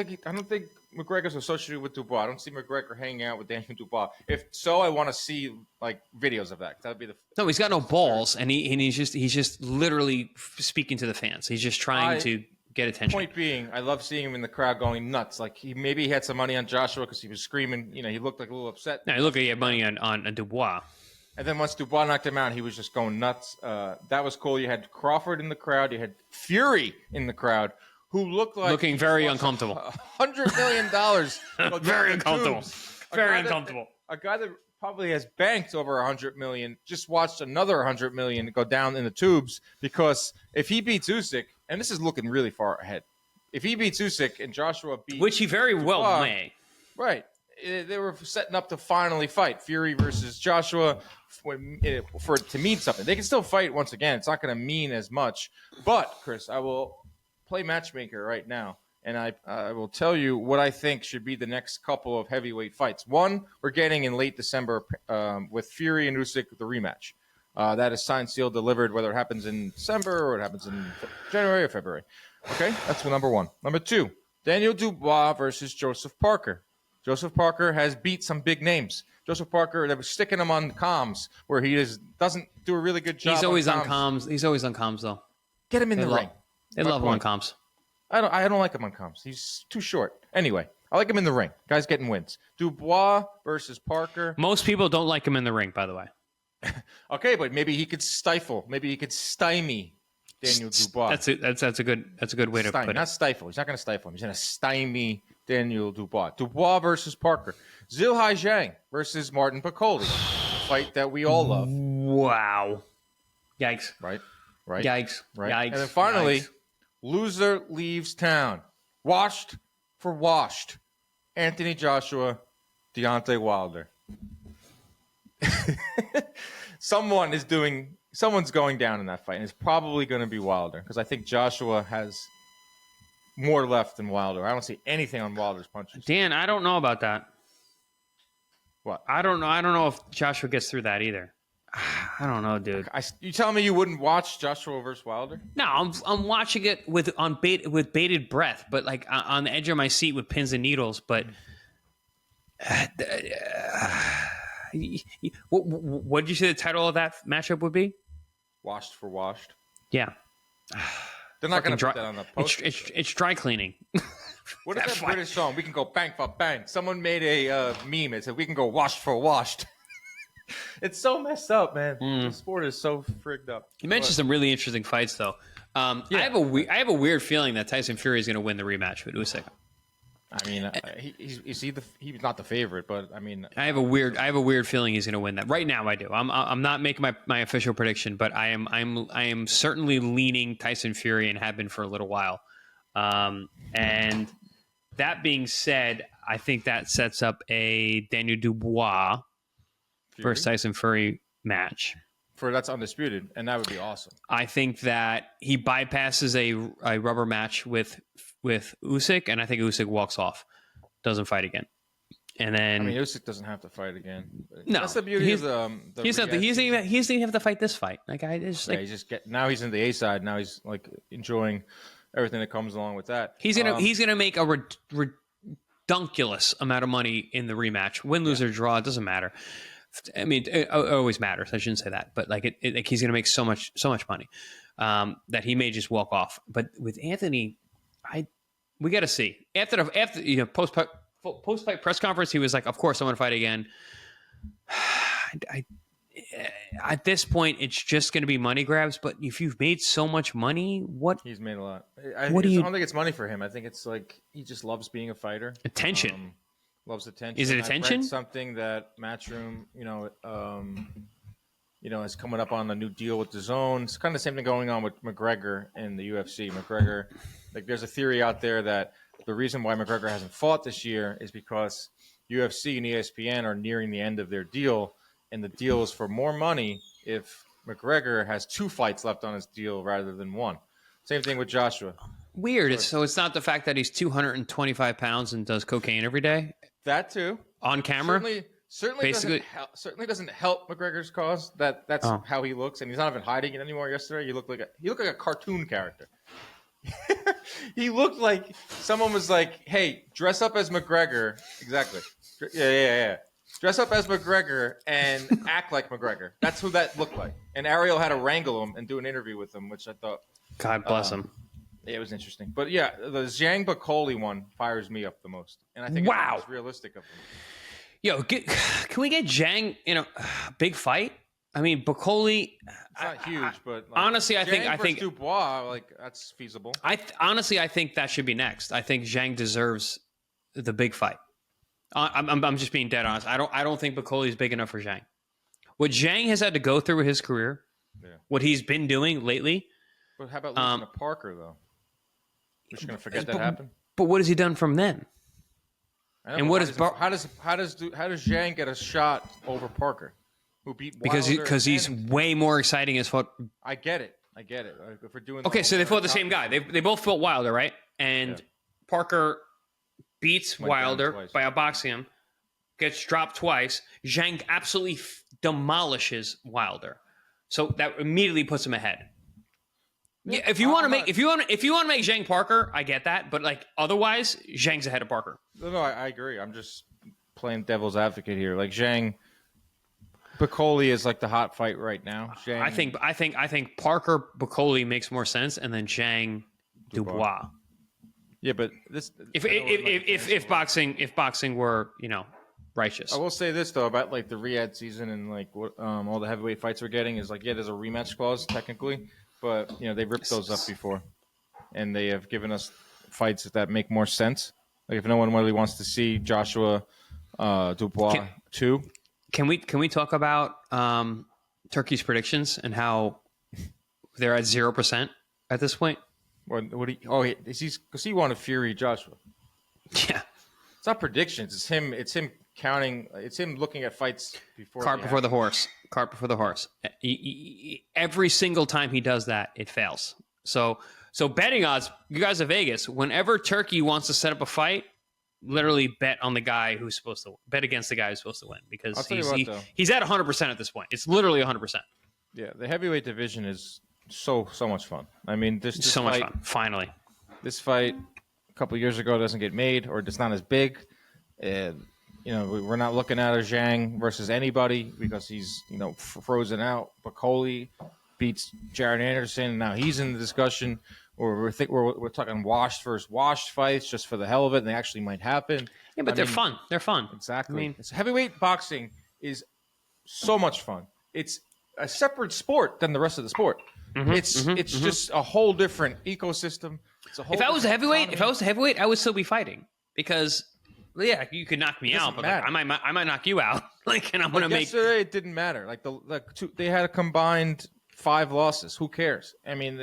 think McGregor's associated with Dubois. I don't see McGregor hanging out with Daniel Dubois. If so, I want to see like videos of that. That'd be No, he's got no balls, and he's just literally speaking to the fans. He's just trying to get attention. Point being, I love seeing him in the crowd going nuts. Like maybe he had some money on Joshua because he was screaming. He looked like a little upset. No, look, he had money on Dubois. And then once Dubois knocked him out, he was just going nuts. That was cool. You had Crawford in the crowd. You had Fury in the crowd, who looked like looking very uncomfortable. $100 million. Very uncomfortable. Very uncomfortable. A guy that probably has banked over $100 million just watched another $100 million go down in the tubes, because if he beats Usyk, and this is looking really far ahead, if he beats Usyk and Joshua beats, which he very well may, right? They were setting up to finally fight Fury versus Joshua for it to mean something. They can still fight once again. It's not going to mean as much. But, Chris, I will play matchmaker right now, and I will tell you what I think should be the next couple of heavyweight fights. One, we're getting in late December with Fury and Usyk, the rematch. That is signed, sealed, delivered, whether it happens in December or it happens in January or February. Okay, that's number one. Number two, Daniel Dubois versus Joseph Parker. Joseph Parker has beat some big names. Joseph Parker, they were sticking him on comms where he doesn't do a really good job. He's always on comms. He's always on comms, though. Get him in the ring. They love him on comms. I don't like him on comms. He's too short. Anyway, I like him in the ring. Guy's getting wins. Dubois versus Parker. Most people don't like him in the ring, by the way. Okay, but maybe he could stifle. Maybe he could stymie Daniel Dubois. That's a good way to put it. Not stifle. He's not going to stifle him. He's going to stymie Daniel Dubois. Dubois versus Parker. Zhilhai Zhang versus Martin Piccoli. A fight that we all love. Wow. Yikes. Right. Yikes. Right. Yikes. And then finally, Yikes. loser leaves town. Washed for washed. Anthony Joshua, Deontay Wilder. Someone's going down in that fight, and it's probably going to be Wilder, because I think Joshua has more left than Wilder. I don't see anything on Wilder's punches. Dan, I don't know about that. What? I don't know if Joshua gets through that either. I don't know, dude. You telling me you wouldn't watch Joshua versus Wilder? No, I'm watching it with bated breath, but like on the edge of my seat with pins and needles. But what did you say the title of that matchup would be? Washed for washed. Yeah. They're not going to put that on the poster. It's dry cleaning. What is that British song? We can go bang for bang. Someone made a meme. It said we can go washed for washed. It's so messed up, man. The sport is so frigged up. You mentioned some really interesting fights, though. I have a weird feeling that Tyson Fury is going to win the rematch with Usyk. I mean, he's not the favorite, but I mean, I have a weird feeling he's going to win that. Right now, I do. I'm not making my official prediction, but I am certainly leaning Tyson Fury and have been for a little while. And that being said, I think that sets up a Daniel Dubois versus Tyson Fury match. That's undisputed, and that would be awesome. I think that he bypasses a rubber match with Usyk, and I think Usyk walks off, doesn't fight again. And then I mean, Usyk doesn't have to fight again. No, that's the beauty of he doesn't even have to fight this fight. Like now he's in the A side. Now he's like enjoying everything that comes along with that. He's gonna make a redunculous amount of money in the rematch. Win, lose, or draw, it doesn't matter. I mean, it always matters. I shouldn't say that, but like he's going to make so much money that he may just walk off. But with Anthony, we got to see after post fight press conference, he was like, "Of course, I'm going to fight again." At this point, it's just going to be money grabs. But if you've made so much money, he's made a lot. I don't think it's money for him. I think it's like he just loves being a fighter. Attention. Loves attention. Is it attention? I've read something that Matchroom, is coming up on a new deal with DAZN. It's kind of the same thing going on with McGregor in the UFC. McGregor, like, there's a theory out there that the reason why McGregor hasn't fought this year is because UFC and ESPN are nearing the end of their deal, and the deal is for more money if McGregor has 2 fights left on his deal rather than 1. Same thing with Joshua. Weird. So it's not the fact that he's 225 pounds and does cocaine every day. That too. On camera? Certainly doesn't help McGregor's cause. That's how he looks, and he's not even hiding it anymore. Yesterday, he looked like a cartoon character. He looked like someone was like, "Hey, dress up as McGregor." Exactly. Yeah. Dress up as McGregor and act like McGregor. That's who that looked like. And Ariel had to wrangle him and do an interview with him, which I thought, God bless him. Yeah, it was interesting. But yeah, the Zhang Piccoli one fires me up the most. And I think it's realistic of him. Yo, can we get Zhang in a big fight? I mean, Bacoli. It's not huge, but honestly, I think Dubois, like that's feasible. Honestly, I think that should be next. I think Zhang deserves the big fight. I'm just being dead honest. I don't think Bacoli is big enough for Zhang. What Zhang has had to go through with his career, what he's been doing lately. But how about losing to Parker though? We're just gonna forget that happened. But what has he done from then? And what is how does Zhang get a shot over Parker, who beat Wilder because he's way more exciting as fought. I get it. Like, if we're doing so they fought the same guy. They both fought Wilder, right? And Parker beats Wilder by outboxing him, gets dropped twice. Zhang absolutely demolishes Wilder, so that immediately puts him ahead. Yeah, if you want to make Zhang Parker, I get that, but like otherwise, Zhang's ahead of Parker. No, I agree. I'm just playing devil's advocate here. Like Zhang, Bacoli is like the hot fight right now. Zhang, I think Parker Bacoli makes more sense, and then Zhang Dubois. Yeah, but this if boxing were righteous. I will say this though about like the Riyadh season and like what all the heavyweight fights we're getting is like there's a rematch clause technically, but they've ripped those up before, and they have given us fights that make more sense. Like if no one really wants to see Joshua Dubois too. Can we talk about Turkey's predictions and how they're at 0% at this point? Because he wanted Fury Joshua. Yeah, it's not predictions. It's him counting. It's him looking at fights before. Cart before the horse. Every single time he does that, it fails. So betting odds. You guys at Vegas, whenever Turkey wants to set up a fight, literally bet on the guy who's supposed to bet against the guy who's supposed to win because he's at 100% at this point. It's literally 100%. Yeah, the heavyweight division is so much fun. I mean, this so much fun. Finally, this fight a couple of years ago doesn't get made, or it's not as big. We're not looking at a Zhang versus anybody because he's frozen out. Bacoli beats Jared Anderson, and now he's in the discussion. Or we're talking washed versus washed fights just for the hell of it, and they actually might happen. Yeah, but they're fun. They're fun. Exactly. Heavyweight boxing is so much fun. It's a separate sport than the rest of the sport. Mm-hmm, it's just a whole different ecosystem. It's a whole. If I was a heavyweight, I would still be fighting because you could knock me out, but I might knock you out. And I'm gonna make. Yesterday it didn't matter. They had a combined 5 losses. Who cares? I mean,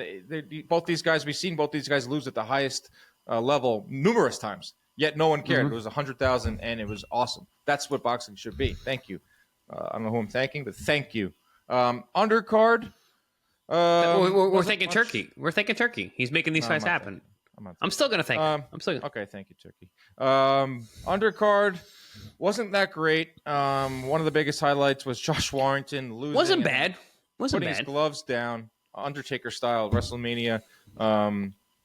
both these guys. We've seen both these guys lose at the highest level numerous times. Yet no one cared. Mm-hmm. It was 100,000, and it was awesome. That's what boxing should be. Thank you. I don't know who I'm thanking, but thank you. Undercard. We're thinking Turkey. We're thinking Turkey. He's making these fights happen. I'm still going to thank him. Okay, thank you, Turkey. Undercard wasn't that great. One of the biggest highlights was Josh Warrington losing. Wasn't bad. Putting his gloves down, Undertaker style, WrestleMania.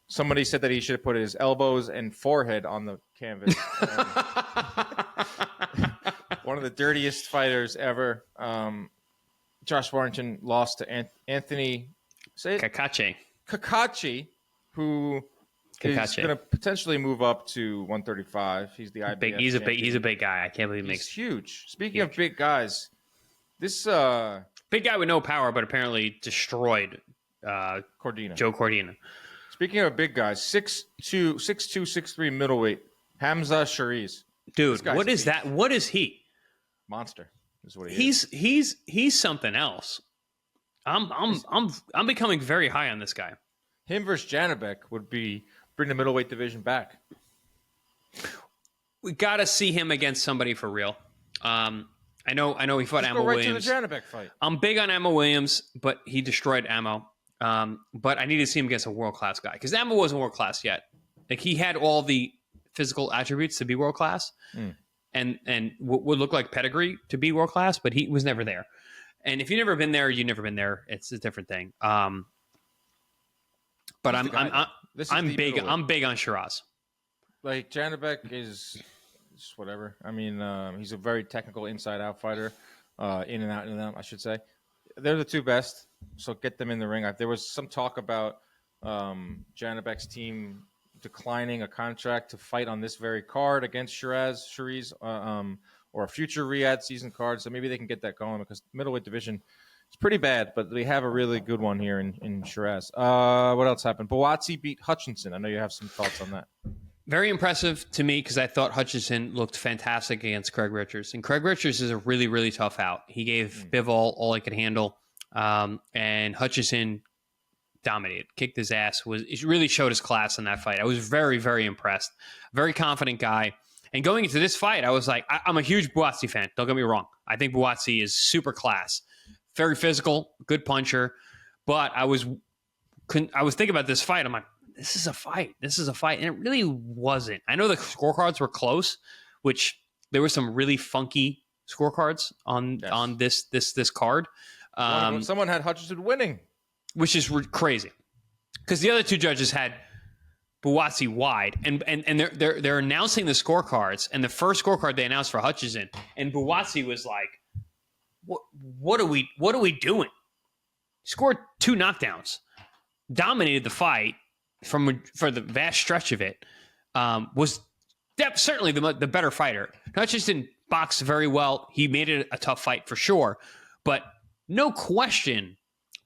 Somebody said that he should have put his elbows and forehead on the canvas. One of the dirtiest fighters ever. Josh Warrington lost to Anthony Kakachi, who is going to potentially move up to 135. He's the IBF He's a big guy. I can't believe he's huge. Speaking of big guys, this big guy with no power, but apparently destroyed Joe Cordina. Speaking of big guys, 6'2", 6'3" middleweight Hamza Shariz. Dude, what is that? What is he? Monster. Is what he is. He's something else. I'm becoming very high on this guy. Him versus Janibek would bring the middleweight division back. We got to see him against somebody for real. I know he fought Ammo Williams. To the Janibek fight. I'm big on Ammo Williams, but he destroyed Ammo. But I need to see him against a world class guy because Ammo wasn't world class yet. Like he had all the physical attributes to be world class. And would look like pedigree to be world class, but he was never there. And if you've never been there, you've never been there. It's a different thing. But I'm big on Shiraz. Like Janibek is just whatever. I mean, he's a very technical inside-out fighter, in and out, I should say. They're the two best, so get them in the ring. There was some talk about Janibek's team declining a contract to fight on this very card against Shariz, or a future Riyadh season card. So maybe they can get that going because the middleweight division It's pretty bad, but we have a really good one here in Shiraz. What else happened? Buatsi beat Hutchinson. I know you have some thoughts on that. Very impressive to me because I thought Hutchinson looked fantastic against Craig Richards. And Craig Richards is a really, really tough out. He gave Bivol all he could handle. And Hutchinson dominated, kicked his ass. It really showed his class in that fight. I was very, very impressed. Very confident guy. And going into this fight, I was like, I'm a huge Buatsi fan. Don't get me wrong. I think Buatsi is super class. Very physical, good puncher. But I was thinking about this fight. I'm like, this is a fight. This is a fight. And it really wasn't. I know the scorecards were close, which there were some really funky scorecards on this card. Someone had Hutchinson winning. Which is crazy. Because the other two judges had Buatsi wide. And they're announcing the scorecards. And the first scorecard they announced for Hutchinson. And Buatsi was like, what are we doing? He scored 2 knockdowns. Dominated the fight. For the vast stretch of it, was certainly the better fighter. Hutchinson boxed very well. He made it a tough fight for sure, but no question,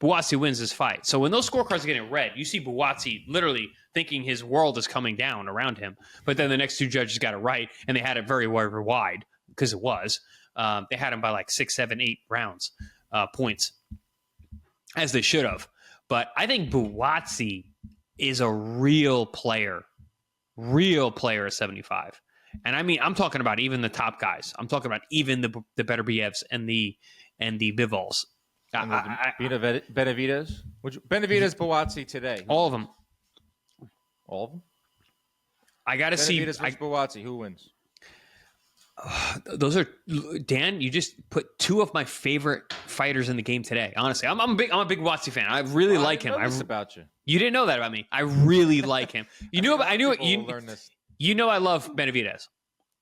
Buatsi wins this fight. So when those scorecards are getting read, you see Buatsi literally thinking his world is coming down around him. But then the next two judges got it right, and they had it very wide because it was. They had him by like 6, 7, 8 rounds points, as they should have. But I think Buatsi is a real player at 75. And I mean, I'm talking about even the top guys. I'm talking about even the Beterbievs and the Bivols. Benavidez? Benavidez, Buatsi today. All of them. All of them? I got to see. Benavidez versus Buatsi. Who wins? Those are Dan. You just put 2 of my favorite fighters in the game today. Honestly, I'm a big Buatsi fan. I really like him. I know this about you. You didn't know that about me. I really like him. You knew. I knew. You know I love Benavidez.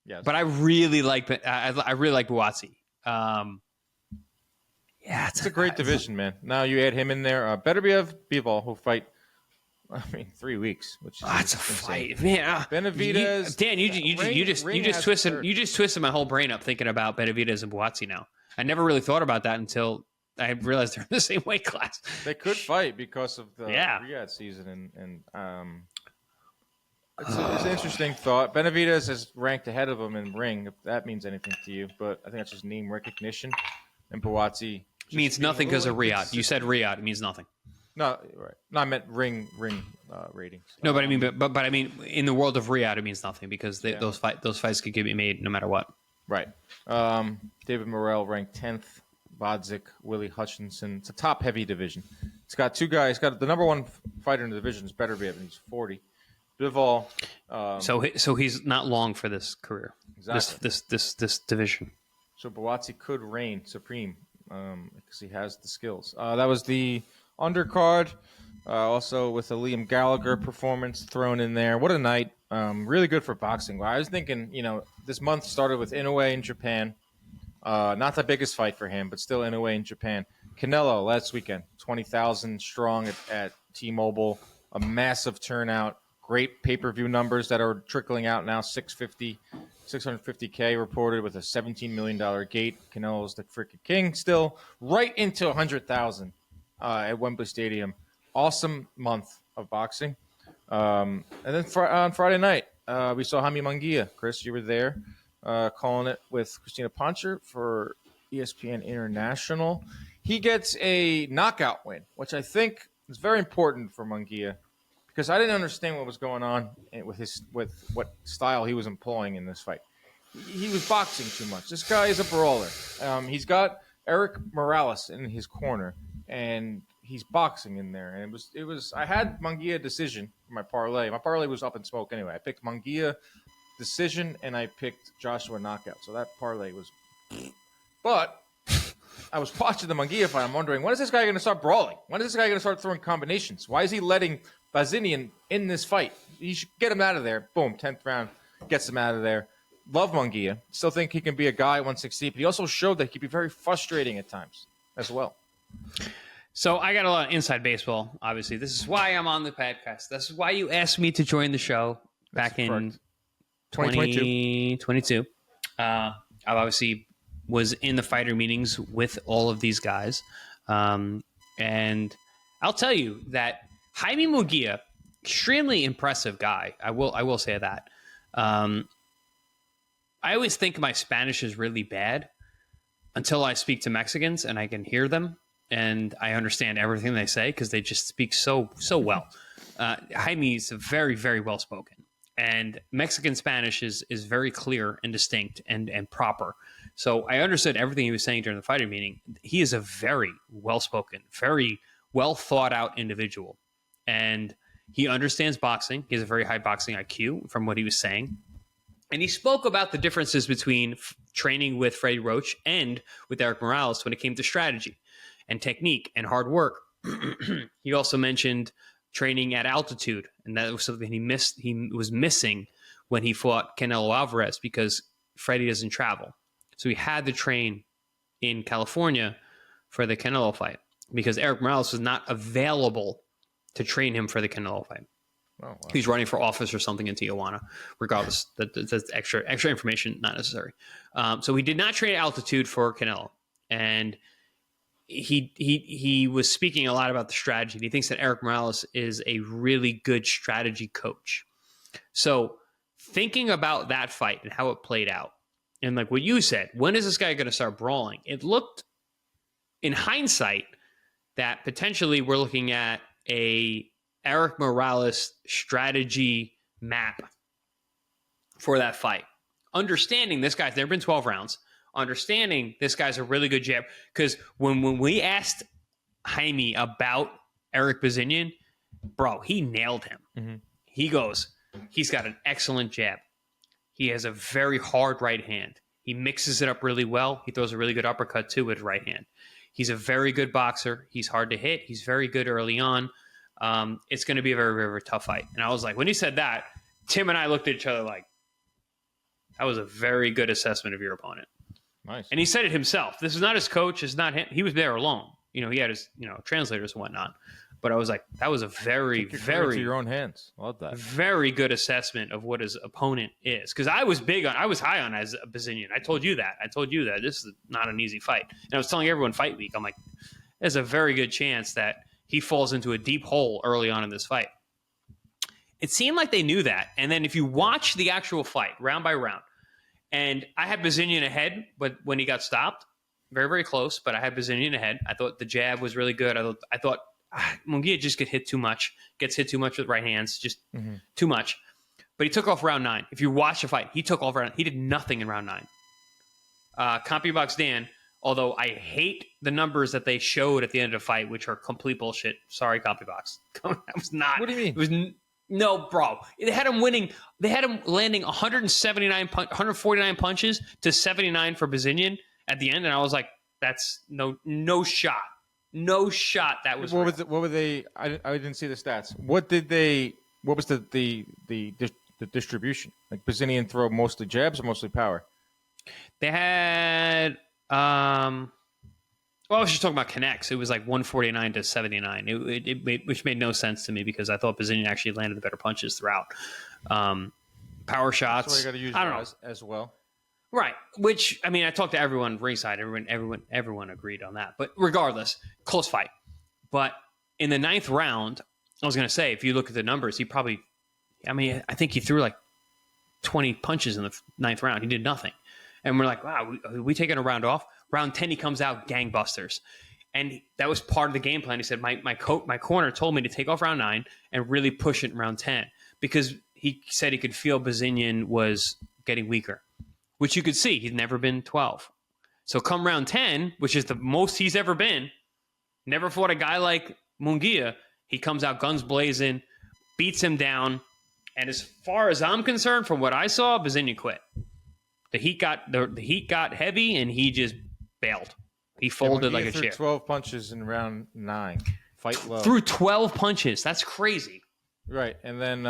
Yes. But I really like. I really like Buatsi. It's a great division, man. Now you add him in there. Beterbiev, Bivol, who fight. 3 weeks, which is that's a fight, man. Benavidez, Dan, you just twisted my whole brain up thinking about Benavidez and Buatsi. Now, I never really thought about that until I realized they're in the same weight class. They could fight because of the Riyadh season, and it's an interesting thought. Benavidez is ranked ahead of him in ring, if that means anything to you, but I think that's just name recognition. And Buatsi means nothing because of Riyadh. You said Riyadh, it means nothing. No, right. No, I meant ring ratings. No, but I mean, but I mean, in the world of Riyadh, it means nothing because those fights could be made no matter what. Right. David Morrell ranked 10th. Bodzik, Willie Hutchinson. It's a top heavy division. It's got 2 guys. It's got the number 1 fighter in the division is Beterbiev, and he's 40. Bivol. So he's not long for this career. Exactly. This division. So Buatsi could reign supreme because he has the skills. That was the undercard, also with a Liam Gallagher performance thrown in there. What a night. Really good for boxing. I was thinking, this month started with Inoue in Japan. Not the biggest fight for him, but still Inoue in Japan. Canelo last weekend, 20,000 strong at T-Mobile. A massive turnout. Great pay-per-view numbers that are trickling out now. 650K reported with a $17 million gate. Canelo's the freaking king still. Right into 100,000. At Wembley Stadium. Awesome month of boxing. And then on Friday night, we saw Jaime Munguia. Chris, you were there calling it with Christina Poncher for ESPN International. He gets a knockout win, which I think is very important for Munguia because I didn't understand what was going on with what style he was employing in this fight. He was boxing too much. This guy is a brawler. He's got Eric Morales in his corner. And he's boxing in there. And it was I had Munguia decision for my parlay. My parlay was up in smoke anyway. I picked Munguia decision and I picked Joshua knockout. So that parlay was But I was watching the Munguia fight. I'm wondering, when is this guy going to start brawling? When is this guy going to start throwing combinations? Why is he letting Bazinyan in this fight? You should get him out of there. Boom, 10th round, gets him out of there. Love Munguia. Still think he can be a guy at 160, but he also showed that he can be very frustrating at times as well. So I got a lot of inside baseball, obviously. This is why I'm on the podcast. This is why you asked me to join the show back in 2022. I obviously was in the fighter meetings with all of these guys. And I'll tell you that Jaime Munguia, extremely impressive guy. I will say that. I always think my Spanish is really bad until I speak to Mexicans and I can hear them and I understand everything they say because they just speak so well. Jaime is very, very well spoken. And Mexican Spanish is very clear and distinct and proper. So I understood everything he was saying during the fighting meeting. He is a very well-spoken, very well-thought-out individual. And he understands boxing. He has a very high boxing IQ from what he was saying. And he spoke about the differences between training with Freddie Roach and with Eric Morales when it came to strategy and technique and hard work. He also mentioned training at altitude, and that was something he was missing when he fought Canelo Alvarez because Freddie doesn't travel. So he had to train in California for the Canelo fight because Eric Morales was not available to train him for the Canelo fight. Oh, wow. He's running for office or something in Tijuana. Regardless, that's extra information, not necessary. So he did not train at altitude for Canelo, and he was speaking a lot about the strategy. He thinks that Eric Morales is a really good strategy coach. So thinking about that fight and how it played out, and like what you said, when is this guy going to start brawling? It looked, in hindsight, that potentially we're looking at a Eric Morales strategy map for that fight. Understanding this guy's, there have been 12 rounds. Understanding this guy's a really good jab. Because when we asked Jaime about Eric Bazinyan, bro, he nailed him. Mm-hmm. He goes, he's got an excellent jab. He has a very hard right hand. He mixes it up really well. He throws a really good uppercut too with his right hand. He's a very good boxer. He's hard to hit. He's very good early on. It's going to be a very, very, very tough fight. And I was like, when he said that, Tim and I looked at each other like, that was a very good assessment of your opponent. Nice. And he said it himself. This is not his coach. It's not him. He was there alone. You know, he had his, translators and whatnot. But I was like, that was a very, very to your own hands. Love that. Very good assessment of what his opponent is. Because I was high on as a Bazinyan. I told you that. This is not an easy fight. And I was telling everyone fight week, I'm like, there's a very good chance that he falls into a deep hole early on in this fight. It seemed like they knew that. And then if you watch the actual fight, round by round, and I had Bazinyan ahead, but when he got stopped, very, very close, but I had Bazinyan ahead. I thought the jab was really good. I thought Munguia just gets hit too much with right hands, just too much. But he took off round 9. If you watch the fight, he took off round 9. He did nothing in round 9. CompuBox Dan, although I hate the numbers that they showed at the end of the fight, which are complete bullshit. Sorry, CompuBox. That was not. What do you mean? It was no, bro. They had him winning. They had him landing 149 punches to 79 for Bazinyan at the end, and I was like, that's no shot. No shot. That was what were they? I didn't see the stats. What was the distribution? Like Bazinyan throw mostly jabs or mostly power? They had well, I was just talking about connects. It was like 149 to 79, which made no sense to me because I thought Bazinyan actually landed the better punches throughout. Power shots. So you got to use that as well. Right, which, I mean, I talked to everyone ringside. Everyone agreed on that. But regardless, close fight. But in the 9th round, I was going to say, if you look at the numbers, I think he threw like 20 punches in the 9th round. He did nothing. And we're like, wow, we taking a round off? Round 10, he comes out gangbusters. And that was part of the game plan. He said, my corner told me to take off round 9 and really push it in round 10 because he said he could feel Bazinyan was getting weaker. Which you could see. He's never been 12. So come round 10, which is the most he's ever been, never fought a guy like Munguia. He comes out guns blazing, beats him down. And as far as I'm concerned, from what I saw, Bazinyan quit. The heat got heavy, and he just bailed. He folded like a chair. 12 punches in round 9. Fight low. Threw 12 punches. That's crazy. Right. And then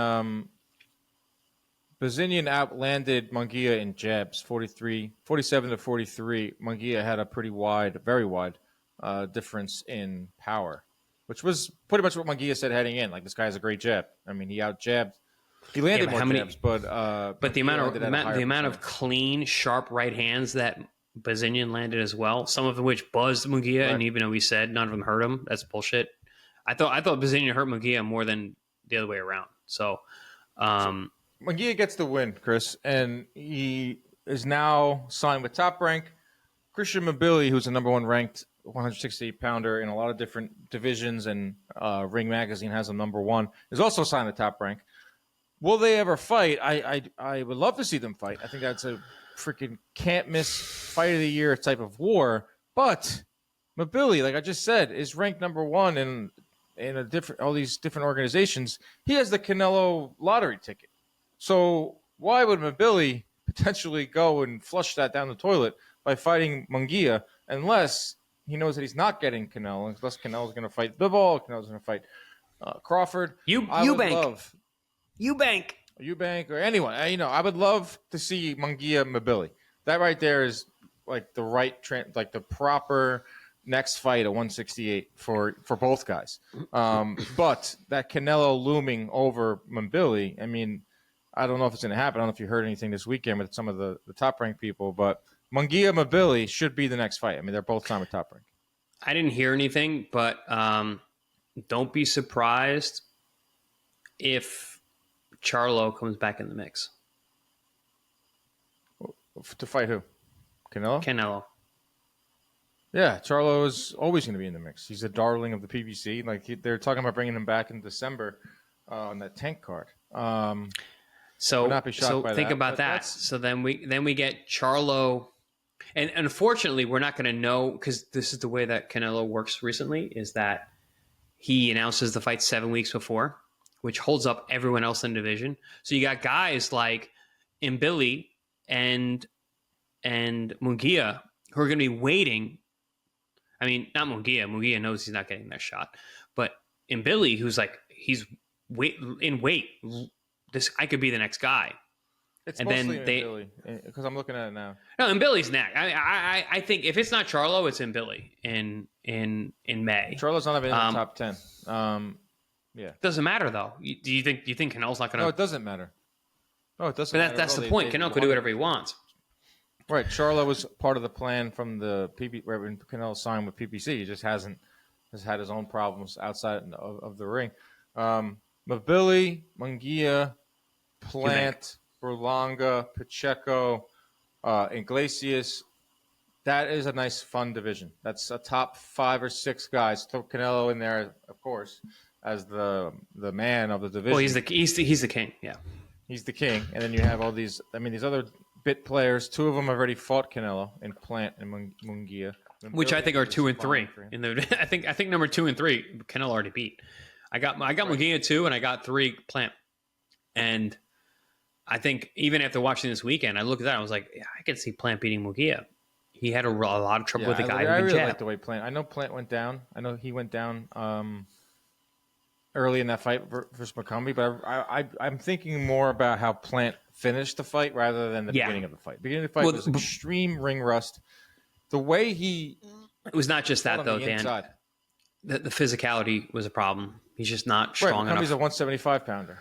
Bazinyan outlanded Munguia in jabs, 47 to 43. Munguia had a very wide difference in power, which was pretty much what Munguia said heading in. Like, this guy has a great jab. I mean, he out-jabbed. He landed more jabs, but the amount of clean, sharp right hands that Bazinyan landed as well. Some of which buzzed Munguia, Right. and even though we said none of them hurt him, that's bullshit. I thought Bazinyan hurt Munguia more than the other way around. So, Munguia gets the win, Chris, and he is now signed with Top Rank. Christian Mabili, who's the number one ranked 168 pounder in a lot of different divisions, and Ring Magazine has him number one, is also signed to Top Rank. Will they ever fight? I would love to see them fight. I think that's a freaking can't miss fight of the year type of war. But Mabili, like I just said, is ranked number one in all these different organizations. He has the Canelo lottery ticket. So why would Mabili potentially go and flush that down the toilet by fighting Munguia unless he knows that he's not getting Canelo, unless Canelo's going to fight Bivol, Canelo's going to fight Crawford. Eubank or anyone. I would love to see Munguia Mabili. That right there is like the like the proper next fight at 168 for both guys. But that Canelo looming over Mabili, I mean, I don't know if it's going to happen. I don't know if you heard anything this weekend with some of the top-ranked people, but Munguia Mabili should be the next fight. I mean, they're both signed with Top Rank. I didn't hear anything, but don't be surprised if Charlo comes back in the mix. To fight who? Canelo. Yeah, Charlo is always going to be in the mix. He's a darling of the PBC. Like they're talking about bringing him back in December on that tank card. So, would not be shocked by think that, about that. So then we get Charlo, and unfortunately, we're not going to know because this is the way that Canelo works recently. Is that he announces the fight 7 weeks before, which holds up everyone else in the division. So you got guys like Mbili and Munguia who are going to be waiting. I mean, not Munguia. Munguia knows he's not getting that shot, but Mbili, who's like he's in weight. I could be the next guy. It's and mostly then they, Billy, because I'm looking at it now. No, Billy's next. I think if it's not Charlo, it's Billy in May. Charlo's not even in the top 10. Yeah, doesn't matter though. Do you think Canelo's not going to? No, it doesn't matter. No, it doesn't. But that's the point. Canelo could do whatever he wants. Right. Charlo was part of the plan from the when Canelo signed with PPC. He just has had his own problems outside of the ring. Mabili, Munguia, Plant, Berlanga, Pacheco, Iglesias. That is a nice, fun division. That's a top 5 or 6 guys. Throw Canelo in there, of course, as the man of the division. Well, he's the king. Yeah, he's the king. And then you have all these. I mean, these other bit players. 2 of them already fought Canelo in Plant and Munguia, which I think are 2 and 3. I think number 2 and 3 Canelo already beat. I got Munguia 2 and I got 3 Plant. And I think even after watching this weekend, I looked at that and I was like, yeah, I could see Plant beating Munguia. He had a lot of trouble with the guy. I really like the way Plant. I know Plant went down. I know he went down early in that fight versus McCombie, but I'm thinking more about how Plant finished the fight rather than the beginning of the fight. The beginning of the fight was extreme ring rust. The way it was not just that though, Dan. The physicality was a problem. He's just not strong enough. He's a 175 pounder.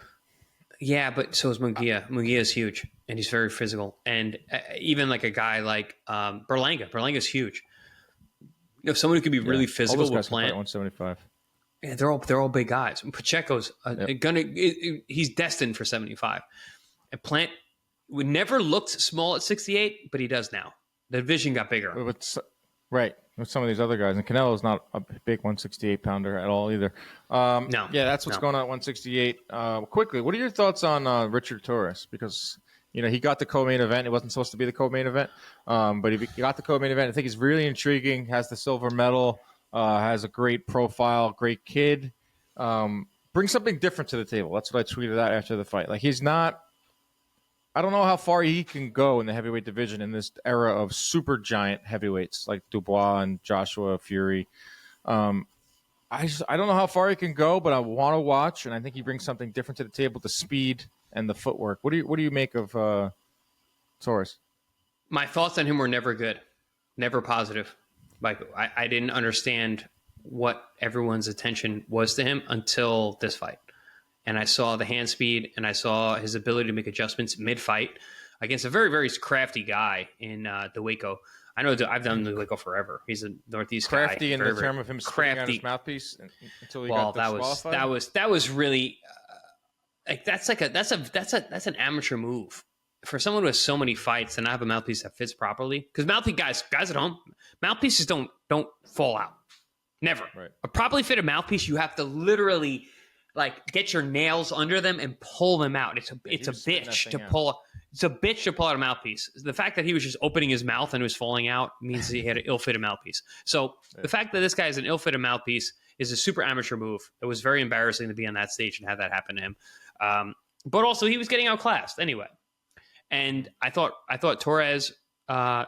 Yeah, but so is Munguia. Munguia is huge, and he's very physical. And even like a guy like Berlanga. Berlanga's huge. If someone who could be really physical with Plant, 175. Yeah, they're all big guys. Pacheco's he's destined for 75. And Plant would never looked small at 68, but he does now. The division got bigger. Right. With some of these other guys. And Canelo's not a big 168 pounder at all either. No. Yeah, that's what's going on at 168. Quickly, what are your thoughts on Richard Torres? Because, he got the co-main event. It wasn't supposed to be the co-main event, but he got the co-main event. I think he's really intriguing, has the silver medal, has a great profile, great kid. Brings something different to the table. That's what I tweeted out after the fight. Like, he's not... I don't know how far he can go in the heavyweight division in this era of super giant heavyweights like Dubois and Joshua, Fury. I don't know how far he can go, but I want to watch, and I think he brings something different to the table: the speed and the footwork. What do you make of Torres? My thoughts on him were never good, never positive. Like I didn't understand what everyone's attention was to him until this fight. And I saw the hand speed, and I saw his ability to make adjustments mid-fight against a very, very crafty guy in the Waco. I know I've done Lico forever. He's a Northeast crafty guy. in the term of him spitting out his mouthpiece until he got disqualified. That was really like that's an amateur move for someone who has so many fights and not have a mouthpiece that fits properly. Because guys at home, mouthpieces don't fall out. Never. Right. A properly fitted mouthpiece, you have to literally like get your nails under them and pull them out. It's a bitch to pull. It's a bitch to pull out a mouthpiece. The fact that he was just opening his mouth and it was falling out means he had an ill-fitted mouthpiece. So the fact that this guy has an ill-fitted mouthpiece is a super amateur move. It was very embarrassing to be on that stage and have that happen to him. But also he was getting outclassed anyway. And I thought Torres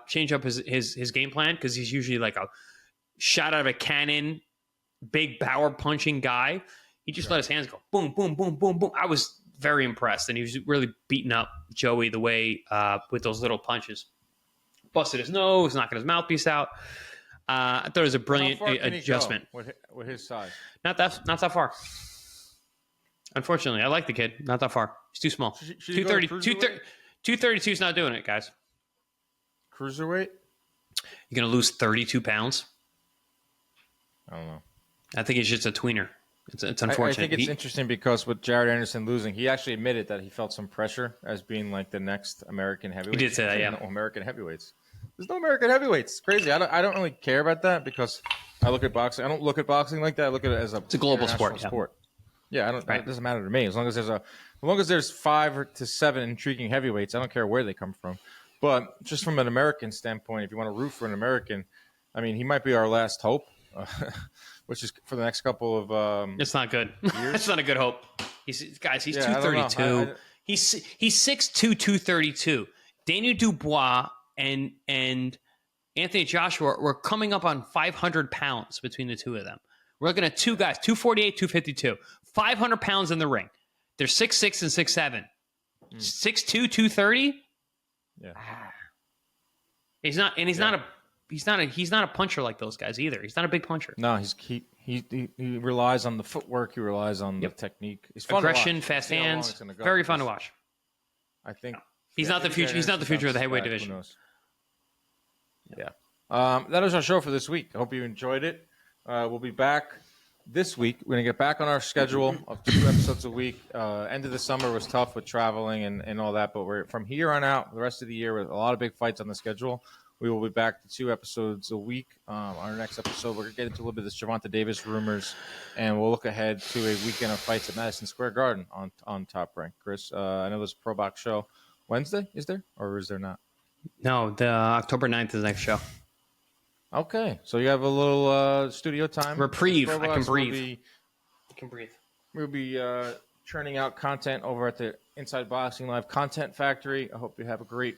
changed up his game plan because he's usually like a shot out of a cannon, big power punching guy. He just let his hands go boom, boom, boom, boom, boom. I was very impressed, and he was really beating up Joey the way with those little punches. Busted his nose, knocking his mouthpiece out. I thought it was a brilliant adjustment. With his size, not that far. Unfortunately, I like the kid. Not that far. He's too small. 232 is not doing it, guys. Cruiserweight? You're going to lose 32 pounds? I don't know. I think he's just a tweener. It's unfortunate. I think it's interesting because with Jared Anderson losing, he actually admitted that he felt some pressure as being like the next American heavyweight. He did say that, yeah. No American heavyweights. There's no American heavyweights. It's crazy. I don't really care about that because I look at boxing. I don't look at boxing like that. I look at it as it's a global sport. Yeah, I don't. Right. It doesn't matter to me as long as there's 5 to 7 intriguing heavyweights. I don't care where they come from. But just from an American standpoint, if you want to root for an American, I mean, he might be our last hope. Which is for the next couple of it's not good. It's not a good hope. He's 232. He's 6'2", 232. Daniel Dubois and Anthony Joshua were coming up on 500 pounds between the two of them. We're looking at two guys, 248, 252, 500 pounds in the ring. They're 6'6" and 6'7". 6'2", 230. Yeah. He's not a puncher like those guys either. He's not a big puncher. No, he relies on the footwork. He relies on the technique. He's fun aggression, to watch. Fast hands, very fun to watch. I think he's not the future. He's not the future of the heavyweight division. Who knows? Yeah. That is our show for this week. I hope you enjoyed it. We'll be back this week. We're gonna get back on our schedule of 2 episodes a week. End of the summer was tough with traveling and all that, but we're from here on out the rest of the year with a lot of big fights on the schedule. We will be back to 2 episodes a week. Our next episode, we're going to get into a little bit of this Gervonta Davis rumors, and we'll look ahead to a weekend of fights at Madison Square Garden on Top Rank. Chris, I know there's a Pro Box show Wednesday, is there? Or is there not? No, the October 9th is the next show. Okay, so you have a little studio time. Reprieve. I can breathe. We'll be churning out content over at the Inside Boxing Live Content Factory. I hope you have a great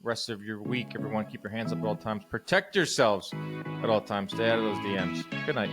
rest of your week. Everyone, keep your hands up at all times. Protect yourselves at all times. Stay out of those DMs. Good night.